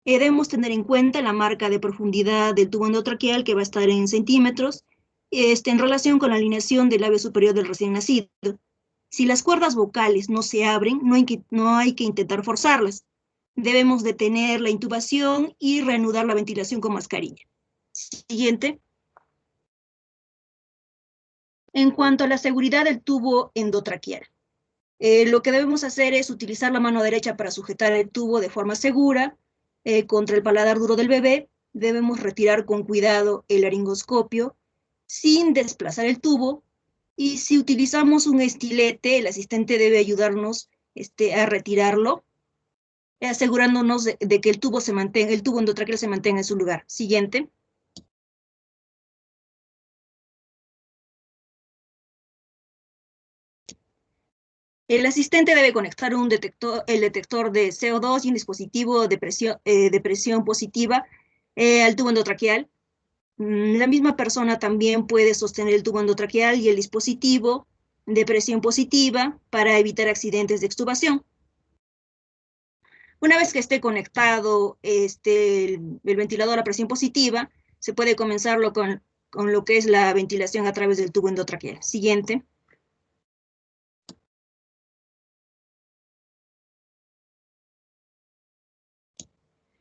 Debemos tener en cuenta la marca de profundidad del tubo endotraqueal, que va a estar en centímetros, en relación con la alineación del labio superior del recién nacido. Si las cuerdas vocales no se abren, no hay que intentar forzarlas. Debemos detener la intubación y reanudar la ventilación con mascarilla. Siguiente. En cuanto a la seguridad del tubo endotraqueal, lo que debemos hacer es utilizar la mano derecha para sujetar el tubo de forma segura contra el paladar duro del bebé. Debemos retirar con cuidado el laringoscopio sin desplazar el tubo. Y si utilizamos un estilete, el asistente debe ayudarnos a retirarlo, asegurándonos de que el tubo endotraqueal se mantenga en su lugar. Siguiente. El asistente debe conectar el detector de CO2 y un dispositivo de presión positiva al tubo endotraqueal. La misma persona también puede sostener el tubo endotraqueal y el dispositivo de presión positiva para evitar accidentes de extubación. Una vez que esté conectado el ventilador a presión positiva, se puede comenzarlo con lo que es la ventilación a través del tubo endotraqueal. Siguiente.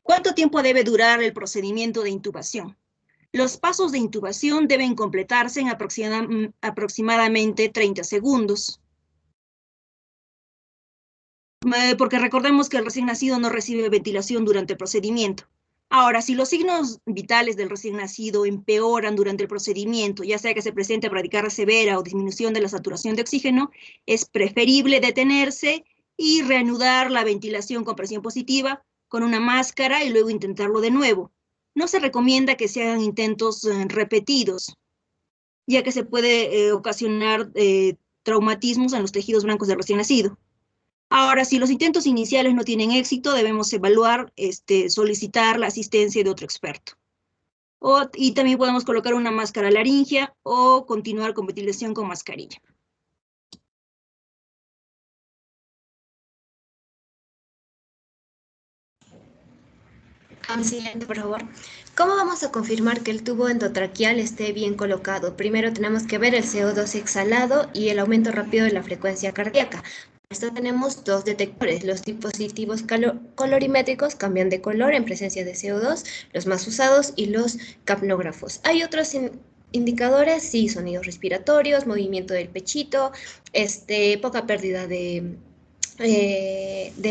¿Cuánto tiempo debe durar el procedimiento de intubación? Los pasos de intubación deben completarse en aproximadamente 30 segundos. Porque recordemos que el recién nacido no recibe ventilación durante el procedimiento. Ahora, si los signos vitales del recién nacido empeoran durante el procedimiento, ya sea que se presente bradicardia severa o disminución de la saturación de oxígeno, es preferible detenerse y reanudar la ventilación con presión positiva con una máscara y luego intentarlo de nuevo. No se recomienda que se hagan intentos repetidos, ya que se puede ocasionar traumatismos en los tejidos blancos del recién nacido. Ahora, si los intentos iniciales no tienen éxito, debemos evaluar, solicitar la asistencia de otro experto. Y también podemos colocar una máscara laringea o continuar con ventilación con mascarilla. Siguiente, por favor. ¿Cómo vamos a confirmar que el tubo endotraqueal esté bien colocado? Primero tenemos que ver el CO2 exhalado y el aumento rápido de la frecuencia cardíaca. Para esto tenemos dos detectores. Los dispositivos colorimétricos cambian de color en presencia de CO2, los más usados, y los capnógrafos. Hay otros indicadores, sí, sonidos respiratorios, movimiento del pechito, poca pérdida de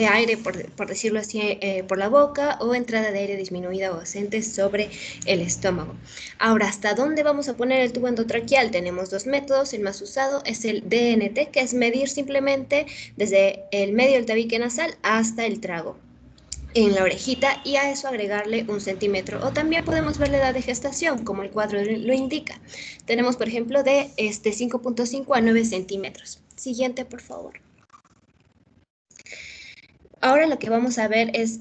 aire, por decirlo así, por la boca, o entrada de aire disminuida o ausente sobre el estómago. Ahora, ¿hasta dónde vamos a poner el tubo endotraqueal? Tenemos dos métodos. El más usado es el DNT, que es medir simplemente desde el medio del tabique nasal hasta el trago en la orejita, y a eso agregarle 1 centímetro. O también podemos ver la edad de gestación, como el cuadro lo indica. Tenemos, por ejemplo, de 5.5 a 9 centímetros. Siguiente, por favor. Ahora lo que vamos a ver es,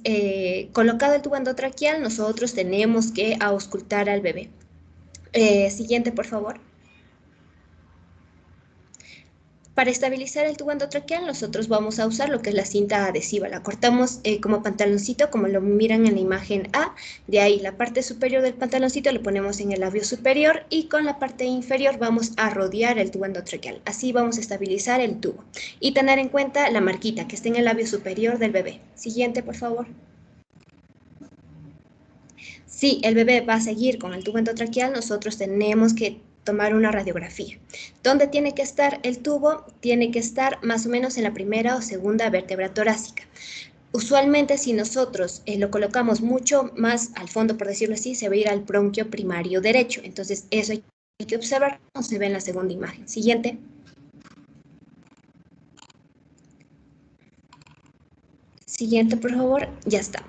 colocado el tubo endotraqueal, nosotros tenemos que auscultar al bebé. Siguiente, por favor. Para estabilizar el tubo endotraqueal, nosotros vamos a usar lo que es la cinta adhesiva. La cortamos como pantaloncito, como lo miran en la imagen A. De ahí, la parte superior del pantaloncito lo ponemos en el labio superior, y con la parte inferior vamos a rodear el tubo endotraqueal. Así vamos a estabilizar el tubo. Y tener en cuenta la marquita que está en el labio superior del bebé. Siguiente, por favor. Si el bebé va a seguir con el tubo endotraqueal, nosotros tenemos que tomar una radiografía. ¿Dónde tiene que estar el tubo? Tiene que estar más o menos en la primera o segunda vértebra torácica. Usualmente, si nosotros lo colocamos mucho más al fondo, por decirlo así, se va a ir al bronquio primario derecho. Entonces, eso hay que observar, como se ve en la segunda imagen. Siguiente. Siguiente, por favor. Ya está.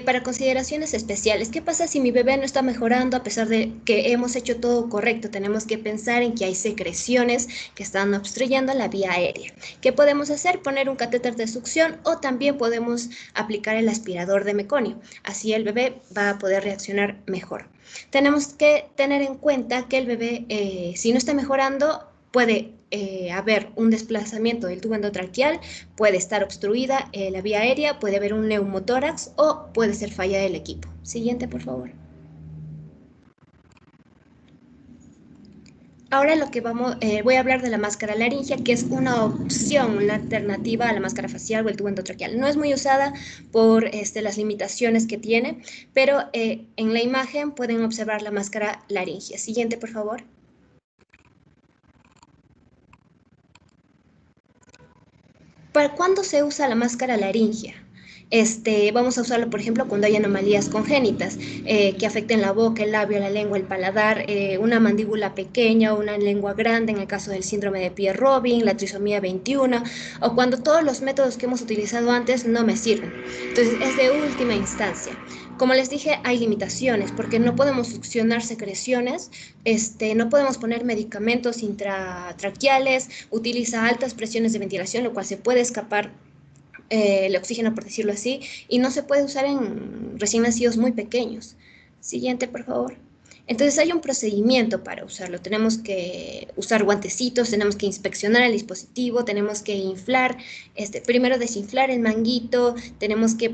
Para consideraciones especiales, ¿qué pasa si mi bebé no está mejorando a pesar de que hemos hecho todo correcto? Tenemos que pensar en que hay secreciones que están obstruyendo la vía aérea. ¿Qué podemos hacer? Poner un catéter de succión, o también podemos aplicar el aspirador de meconio. Así el bebé va a poder reaccionar mejor. Tenemos que tener en cuenta que el bebé, si no está mejorando, puede haber un desplazamiento del tubo endotraqueal, puede estar obstruida la vía aérea, puede haber un neumotórax, o puede ser falla del equipo. Siguiente, por favor. Ahora voy a hablar de la máscara laringia, que es una opción, una alternativa a la máscara facial o el tubo endotraqueal. No es muy usada por las limitaciones que tiene, pero en la imagen pueden observar la máscara laringia. Siguiente, por favor. ¿Para cuándo se usa la máscara laringia? Vamos a usarlo, por ejemplo, cuando hay anomalías congénitas que afecten la boca, el labio, la lengua, el paladar, una mandíbula pequeña o una lengua grande, en el caso del síndrome de Pierre-Robin, la trisomía 21, o cuando todos los métodos que hemos utilizado antes no me sirven. Entonces, es de última instancia. Como les dije, hay limitaciones porque no podemos succionar secreciones, no podemos poner medicamentos intratraqueales, utiliza altas presiones de ventilación, lo cual se puede escapar el oxígeno, por decirlo así, y no se puede usar en recién nacidos muy pequeños. Siguiente, por favor. Entonces hay un procedimiento para usarlo. Tenemos que usar guantecitos, tenemos que inspeccionar el dispositivo, tenemos que inflar, primero desinflar el manguito, tenemos que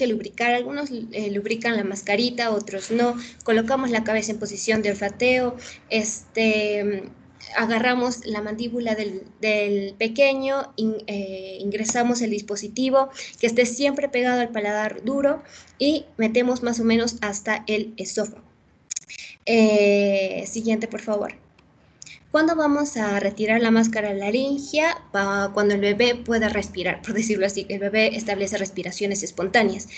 lubricar. Algunos lubrican la mascarita, otros no. Colocamos la cabeza en posición de olfateo, agarramos la mandíbula del pequeño, ingresamos el dispositivo que esté siempre pegado al paladar duro y metemos más o menos hasta el esófago. Siguiente, por favor. ¿Cuándo vamos a retirar la máscara laringia? Cuando el bebé pueda respirar, por decirlo así, que el bebé establece respiraciones espontáneas.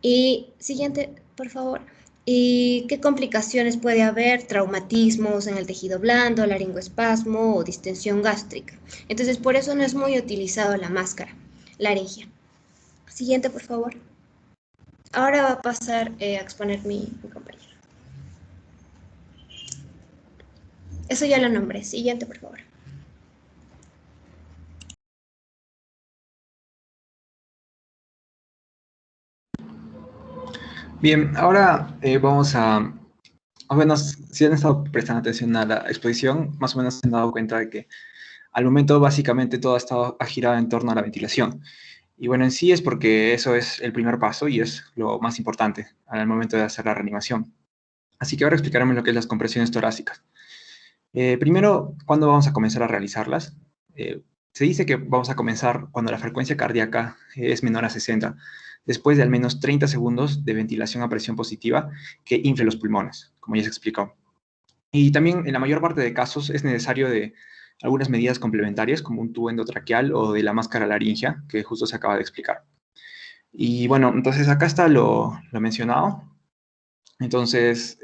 Y siguiente, por favor. ¿Y qué complicaciones puede haber? Traumatismos en el tejido blando, laringoespasmo o distensión gástrica. Entonces, por eso no es muy utilizado la máscara laringia. Siguiente, por favor. Ahora va a pasar a exponer mi compañero. Eso ya lo nombré. Siguiente, por favor. Bien, ahora vamos a... Bueno, si han estado prestando atención a la exposición, más o menos se han dado cuenta de que al momento básicamente todo ha girado en torno a la ventilación. Y bueno, en sí es porque eso es el primer paso y es lo más importante al momento de hacer la reanimación. Así que ahora explicaremos lo que es las compresiones torácicas. Primero, ¿cuándo vamos a comenzar a realizarlas? Se dice que vamos a comenzar cuando la frecuencia cardíaca es menor a 60, después de al menos 30 segundos de ventilación a presión positiva que infle los pulmones, como ya se explicó. Y también en la mayor parte de casos es necesario de algunas medidas complementarias, como un tubo endotraqueal o de la máscara laringea, que justo se acaba de explicar. Y bueno, entonces acá está lo mencionado. Entonces,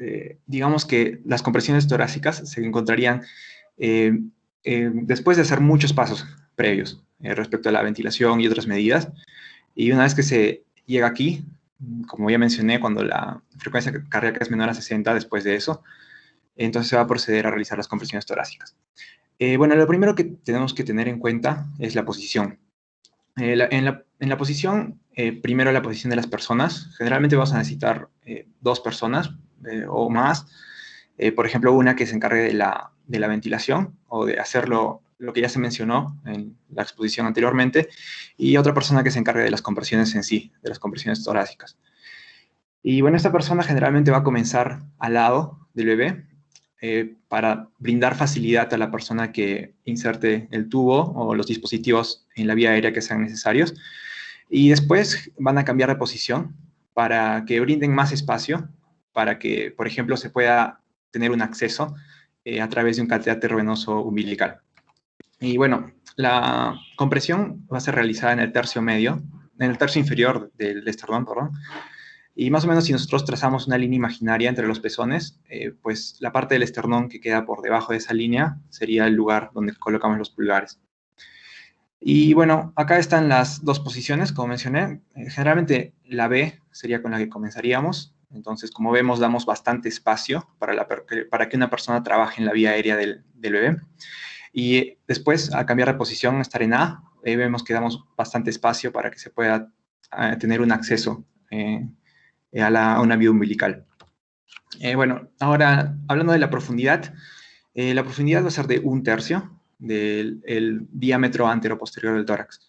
digamos que las compresiones torácicas se encontrarían después de hacer muchos pasos previos respecto a la ventilación y otras medidas. Y una vez que se llega aquí, como ya mencioné, cuando la frecuencia cardíaca es menor a 60, después de eso, entonces se va a proceder a realizar las compresiones torácicas. Bueno, lo primero que tenemos que tener en cuenta es la posición. En la posición, primero la posición de las personas. Generalmente vamos a necesitar 2 personas o más. Por ejemplo, una que se encargue de la ventilación o de hacerlo, lo que ya se mencionó en la exposición anteriormente, y otra persona que se encargue de las compresiones en sí, de las compresiones torácicas. Y bueno, esta persona generalmente va a comenzar al lado del bebé para brindar facilidad a la persona que inserte el tubo o los dispositivos en la vía aérea que sean necesarios. Y después van a cambiar de posición para que brinden más espacio, para que, por ejemplo, se pueda tener un acceso a través de un catéter venoso umbilical. Y bueno, la compresión va a ser realizada en el tercio medio, en el tercio inferior del esternón, perdón. Y más o menos si nosotros trazamos una línea imaginaria entre los pezones, pues la parte del esternón que queda por debajo de esa línea sería el lugar donde colocamos los pulgares. Y bueno, acá están las 2 posiciones, como mencioné. Generalmente la B sería con la que comenzaríamos. Entonces, como vemos, damos bastante espacio para que una persona trabaje en la vía aérea del bebé. Y después, al cambiar de posición, estar en A, vemos que damos bastante espacio para que se pueda tener un acceso a una vía umbilical. Bueno, ahora, hablando de la profundidad va a ser de 1/3 del diámetro antero-posterior del tórax.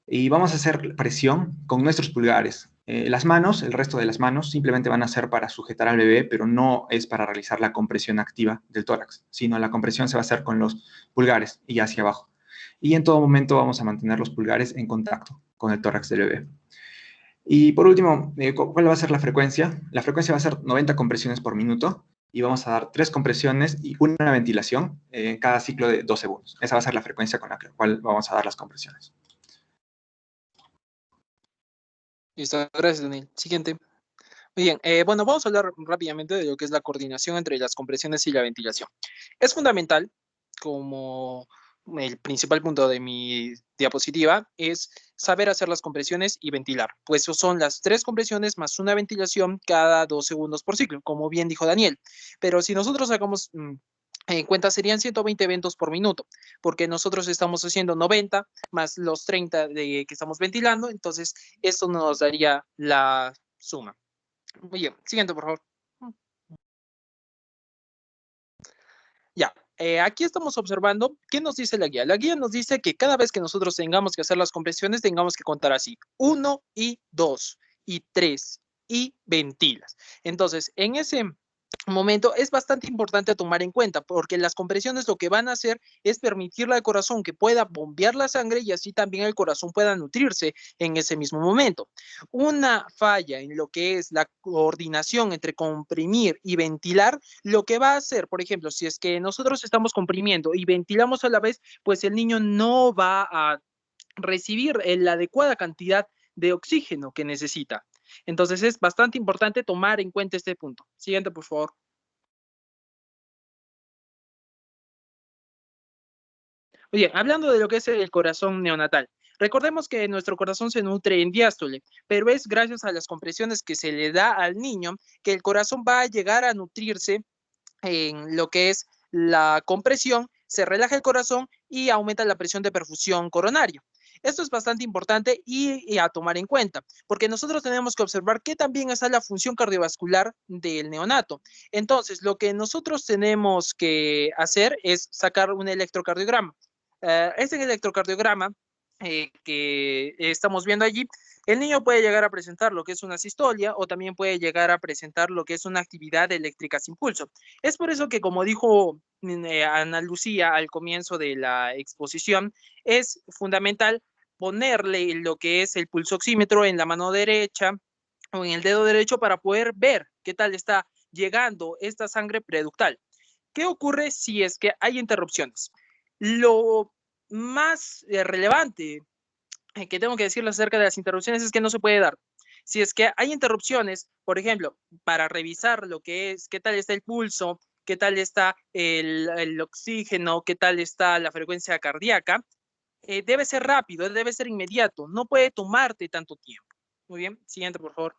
Y vamos a hacer presión con nuestros pulgares. Las manos, el resto de las manos, simplemente van a ser para sujetar al bebé, pero no es para realizar la compresión activa del tórax, sino la compresión se va a hacer con los pulgares y hacia abajo. Y en todo momento vamos a mantener los pulgares en contacto con el tórax del bebé. Y por último, ¿cuál va a ser la frecuencia? La frecuencia va a ser 90 compresiones por minuto y vamos a dar 3 compresiones y una ventilación en cada ciclo de 2 segundos. Esa va a ser la frecuencia con la cual vamos a dar las compresiones. Listo, gracias, Daniel. Siguiente. Muy bien, bueno, vamos a hablar rápidamente de lo que es la coordinación entre las compresiones y la ventilación. Es fundamental, como el principal punto de mi diapositiva, es saber hacer las compresiones y ventilar, pues son las 3 compresiones más una ventilación cada 2 segundos por ciclo, como bien dijo Daniel. Pero si nosotros sacamos en cuenta serían 120 eventos por minuto, porque nosotros estamos haciendo 90 más los 30 que estamos ventilando, entonces esto nos daría la suma. Muy bien, siguiente, por favor. Ya, aquí estamos observando, ¿qué nos dice la guía? La guía nos dice que cada vez que nosotros tengamos que hacer las compresiones, tengamos que contar así, 1 y 2 y 3 y ventilas. Entonces, en ese momento es bastante importante tomar en cuenta porque las compresiones lo que van a hacer es permitirle al corazón que pueda bombear la sangre y así también el corazón pueda nutrirse en ese mismo momento. Una falla en lo que es la coordinación entre comprimir y ventilar, lo que va a hacer, por ejemplo, si es que nosotros estamos comprimiendo y ventilamos a la vez, pues el niño no va a recibir la adecuada cantidad de oxígeno que necesita. Entonces es bastante importante tomar en cuenta este punto. Siguiente, por favor. Oye, hablando de lo que es el corazón neonatal, recordemos que nuestro corazón se nutre en diástole, pero es gracias a las compresiones que se le da al niño que el corazón va a llegar a nutrirse en lo que es la compresión, se relaja el corazón y aumenta la presión de perfusión coronaria. Esto es bastante importante y a tomar en cuenta, porque nosotros tenemos que observar que también está la función cardiovascular del neonato. Entonces, lo que nosotros tenemos que hacer es sacar un electrocardiograma. Este electrocardiograma que estamos viendo allí, el niño puede llegar a presentar lo que es una sistolia o también puede llegar a presentar lo que es una actividad eléctrica sin pulso. Es por eso que, como dijo Ana Lucía al comienzo de la exposición, es fundamental ponerle lo que es el pulsoxímetro en la mano derecha o en el dedo derecho para poder ver qué tal está llegando esta sangre preductal. ¿Qué ocurre si es que hay interrupciones? Lo más relevante que tengo que decirles acerca de las interrupciones es que no se puede dar. Si es que hay interrupciones, por ejemplo, para revisar lo que es, qué tal está el pulso, qué tal está el oxígeno, qué tal está la frecuencia cardíaca, debe ser rápido, debe ser inmediato, no puede tomarte tanto tiempo. Muy bien, siguiente, por favor.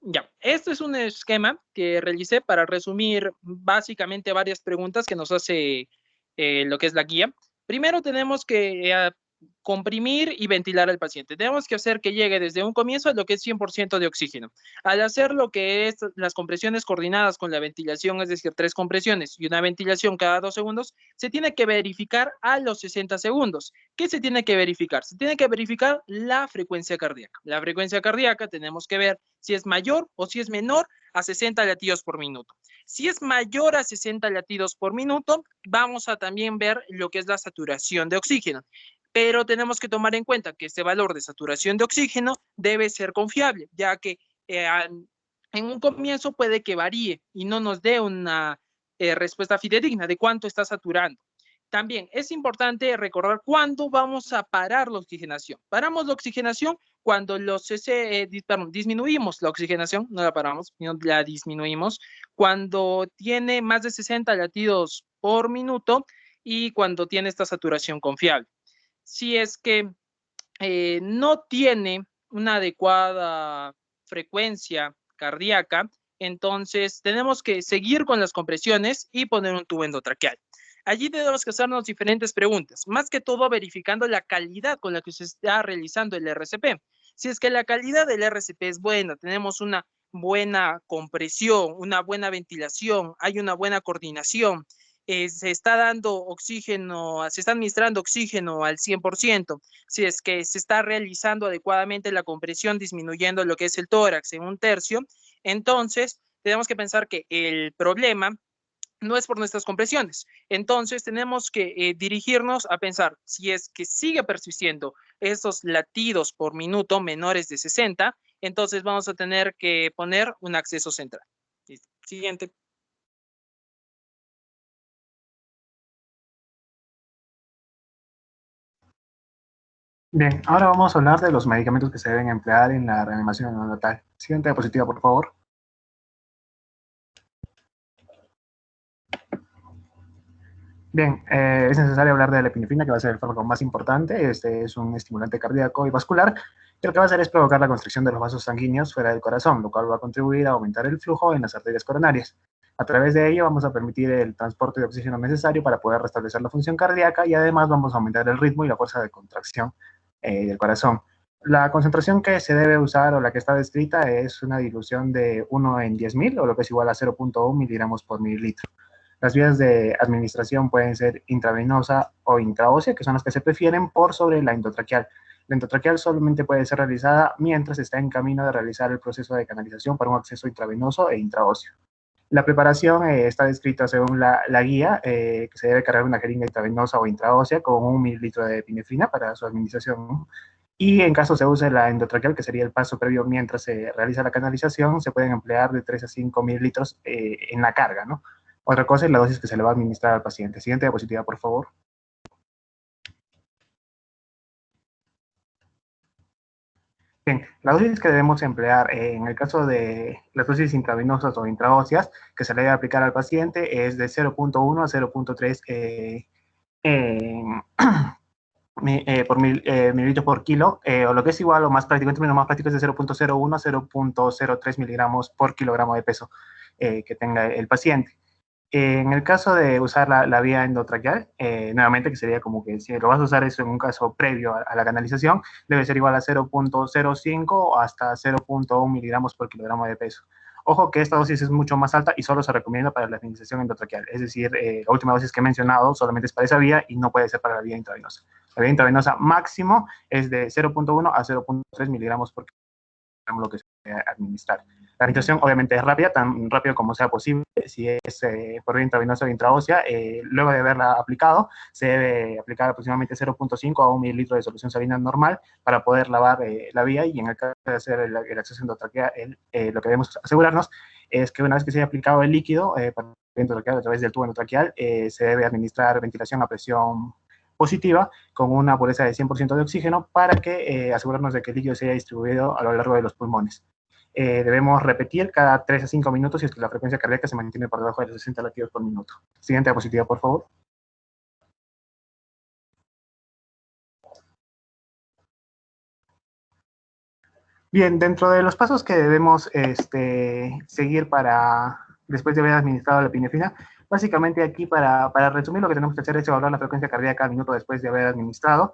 Ya, este es un esquema que realicé para resumir básicamente varias preguntas que nos hace lo que es la guía. Primero tenemos que comprimir y ventilar al paciente. Tenemos que hacer que llegue desde un comienzo a lo que es 100% de oxígeno. Al hacer lo que es las compresiones coordinadas con la ventilación, es decir, 3 compresiones y una ventilación cada 2 segundos, se tiene que verificar a los 60 segundos. ¿Qué se tiene que verificar? Se tiene que verificar la frecuencia cardíaca. La frecuencia cardíaca tenemos que ver si es mayor o si es menor a 60 latidos por minuto. Si es mayor a 60 latidos por minuto, vamos a también ver lo que es la saturación de oxígeno. Pero tenemos que tomar en cuenta que este valor de saturación de oxígeno debe ser confiable, ya que en un comienzo puede que varíe y no nos dé una respuesta fidedigna de cuánto está saturando. También es importante recordar cuándo vamos a parar la oxigenación. Paramos la oxigenación cuando disminuimos la oxigenación, no la paramos, sino la disminuimos, cuando tiene más de 60 latidos por minuto y cuando tiene esta saturación confiable. Si es que no tiene una adecuada frecuencia cardíaca, entonces tenemos que seguir con las compresiones y poner un tubo endotraqueal. Allí tenemos que hacernos diferentes preguntas, más que todo verificando la calidad con la que se está realizando el RCP. Si es que la calidad del RCP es buena, tenemos una buena compresión, una buena ventilación, hay una buena coordinación, se está dando oxígeno, se está administrando oxígeno al 100%, si es que se está realizando adecuadamente la compresión, disminuyendo lo que es el tórax en 1/3, entonces tenemos que pensar que el problema no es por nuestras compresiones. Entonces tenemos que dirigirnos a pensar si es que sigue persistiendo esos latidos por minuto menores de 60, entonces vamos a tener que poner un acceso central. Siguiente. Bien, ahora vamos a hablar de los medicamentos que se deben emplear en la reanimación neonatal. Siguiente diapositiva, por favor. Bien, es necesario hablar de la epinefrina, que va a ser el fármaco más importante. Este es un estimulante cardíaco y vascular, que lo que va a hacer es provocar la constricción de los vasos sanguíneos fuera del corazón, lo cual va a contribuir a aumentar el flujo en las arterias coronarias. A través de ello vamos a permitir el transporte de oxígeno necesario para poder restablecer la función cardíaca y además vamos a aumentar el ritmo y la fuerza de contracción del corazón. La concentración que se debe usar o la que está descrita es una dilución de 1 en 10.000 o lo que es igual a 0.1 miligramos por mililitro. Las vías de administración pueden ser intravenosa o intraósea, que son las que se prefieren por sobre la endotraqueal. La endotraqueal solamente puede ser realizada mientras está en camino de realizar el proceso de canalización para un acceso intravenoso e intraóseo. La preparación está descrita según la guía, que se debe cargar una jeringa intravenosa o intraósea con 1 mililitro de epinefrina para su administración. Y en caso se use la endotraqueal, que sería el paso previo mientras se realiza la canalización, se pueden emplear de 3 a 5 mililitros en la carga, ¿no? Otra cosa es la dosis que se le va a administrar al paciente. Siguiente diapositiva, por favor. Bien, la dosis que debemos emplear en el caso de las dosis intravenosas o intraóseas que se le debe aplicar al paciente es de 0.1 a 0.3 por mililitros por kilo, o lo que es igual o más práctico, en términos más prácticos, es de 0.01 a 0.03 miligramos por kilogramo de peso que tenga el paciente. En el caso de usar la vía endotraqueal, nuevamente, que sería como que si lo vas a usar eso en un caso previo a la canalización, debe ser igual a 0.05 hasta 0.1 miligramos por kilogramo de peso. Ojo que esta dosis es mucho más alta y solo se recomienda para la administración endotraqueal, es decir, la última dosis que he mencionado solamente es para esa vía y no puede ser para la vía intravenosa. La vía intravenosa máximo es de 0.1 a 0.3 miligramos por kilogramo lo que se debe administrar. La administración obviamente es rápida, tan rápido como sea posible. Si es por vía intravenosa o intraósea, luego de haberla aplicado, se debe aplicar aproximadamente 0.5 a 1 mililitro de solución salina normal para poder lavar la vía, y en el caso de hacer el acceso endotraqueal, lo que debemos asegurarnos es que una vez que se haya aplicado el líquido para endotraqueal a través del tubo endotraqueal, se debe administrar ventilación a presión positiva con una pureza de 100% de oxígeno para que asegurarnos de que el líquido se haya distribuido a lo largo de los pulmones. Debemos repetir cada 3 a 5 minutos si es que la frecuencia cardíaca se mantiene por debajo de los 60 latidos por minuto. Siguiente diapositiva, por favor. Bien, dentro de los pasos que debemos seguir después de haber administrado la epinefrina, básicamente aquí para resumir lo que tenemos que hacer es evaluar la frecuencia cardíaca al minuto después de haber administrado.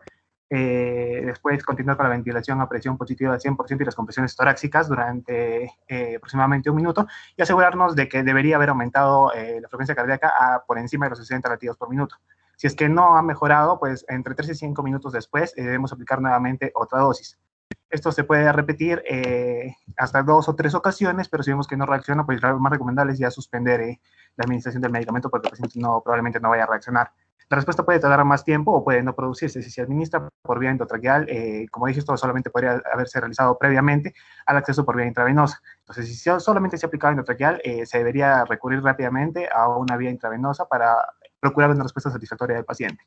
Después continuar con la ventilación a presión positiva al 100% y las compresiones torácicas durante aproximadamente 1 minuto, y asegurarnos de que debería haber aumentado la frecuencia cardíaca por encima de los 60 latidos por minuto. Si es que no ha mejorado, pues entre 3 y 5 minutos después debemos aplicar nuevamente otra dosis. Esto se puede repetir hasta 2 o 3 ocasiones, pero si vemos que no reacciona, pues lo más recomendable es ya suspender la administración del medicamento, porque el paciente probablemente no vaya a reaccionar. La respuesta puede tardar más tiempo o puede no producirse. Si se administra por vía endotraqueal, como dije, esto solamente podría haberse realizado previamente al acceso por vía intravenosa. Entonces, si solamente se ha aplicado endotraqueal, se debería recurrir rápidamente a una vía intravenosa para procurar una respuesta satisfactoria del paciente.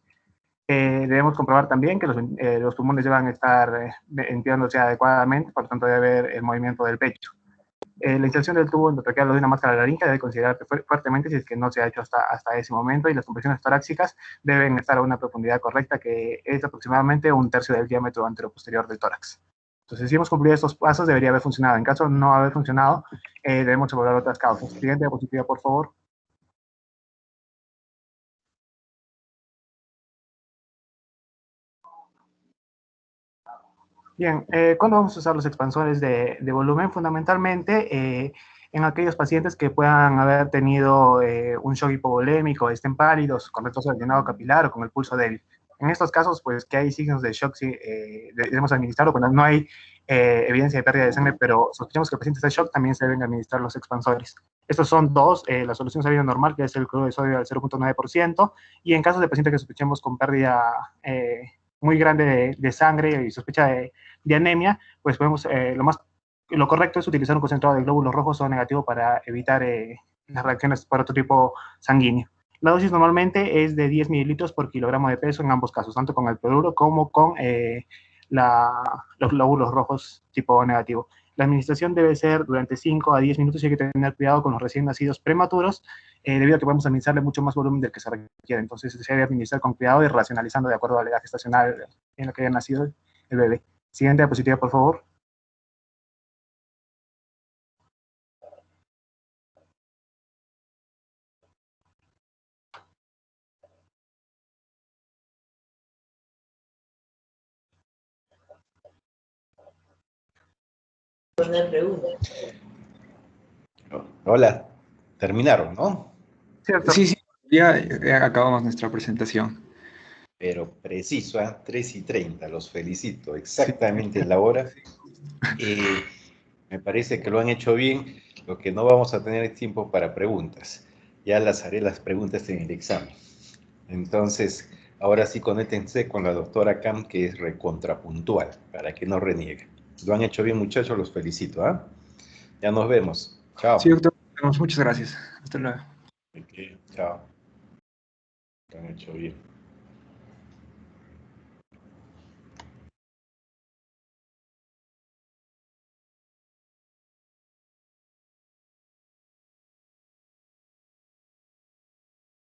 Debemos comprobar también que los pulmones deban estar ventilándose adecuadamente, por lo tanto debe haber el movimiento del pecho. La instalación del tubo endotraqueal o de una máscara laríngea debe considerarse fuertemente si es que no se ha hecho hasta ese momento, y las compresiones torácicas deben estar a una profundidad correcta, que es aproximadamente 1/3 del diámetro anteroposterior del tórax. Entonces, si hemos cumplido estos pasos, debería haber funcionado. En caso de no haber funcionado, debemos evaluar otras causas. Siguiente diapositiva, por favor. Bien, ¿cuándo vamos a usar los expansores de volumen? Fundamentalmente en aquellos pacientes que puedan haber tenido un shock hipovolémico, estén pálidos, con retroceso del llenado capilar o con el pulso débil. En estos casos, pues que hay signos de shock, sí, debemos administrarlo. Cuando no hay evidencia de pérdida de sangre, pero sospechamos que el paciente está en shock, también se deben administrar los expansores. Estos son dos: la solución salina normal, que es el cloruro de sodio al 0.9%, y en caso de pacientes que sospechemos con pérdida muy grande de sangre y sospecha de anemia, pues podemos, lo correcto es utilizar un concentrado de glóbulos rojos o negativo para evitar las reacciones por otro tipo sanguíneo. La dosis normalmente es de 10 mililitros por kilogramo de peso en ambos casos, tanto con el cloruro como con los glóbulos rojos tipo negativo. La administración debe ser durante 5 a 10 minutos, y hay que tener cuidado con los recién nacidos prematuros, debido a que podemos administrarle mucho más volumen del que se requiere. Entonces se debe administrar con cuidado y racionalizando de acuerdo a la edad gestacional en la que haya nacido el bebé. Siguiente diapositiva, por favor. Hola, terminaron, ¿no? ¿Cierto? Sí, ya acabamos nuestra presentación. Pero preciso, 3:30, los felicito, exactamente en la hora. Me parece que lo han hecho bien. Lo que no vamos a tener es tiempo para preguntas. Ya las haré las preguntas en el examen. Entonces, ahora sí conéctense con la doctora Cam, que es recontrapuntual, para que no reniegue. Lo han hecho bien, muchachos, los felicito. Ya nos vemos. Chao. Sí, doctor, muchas gracias. Hasta luego. Chao. Lo han hecho bien.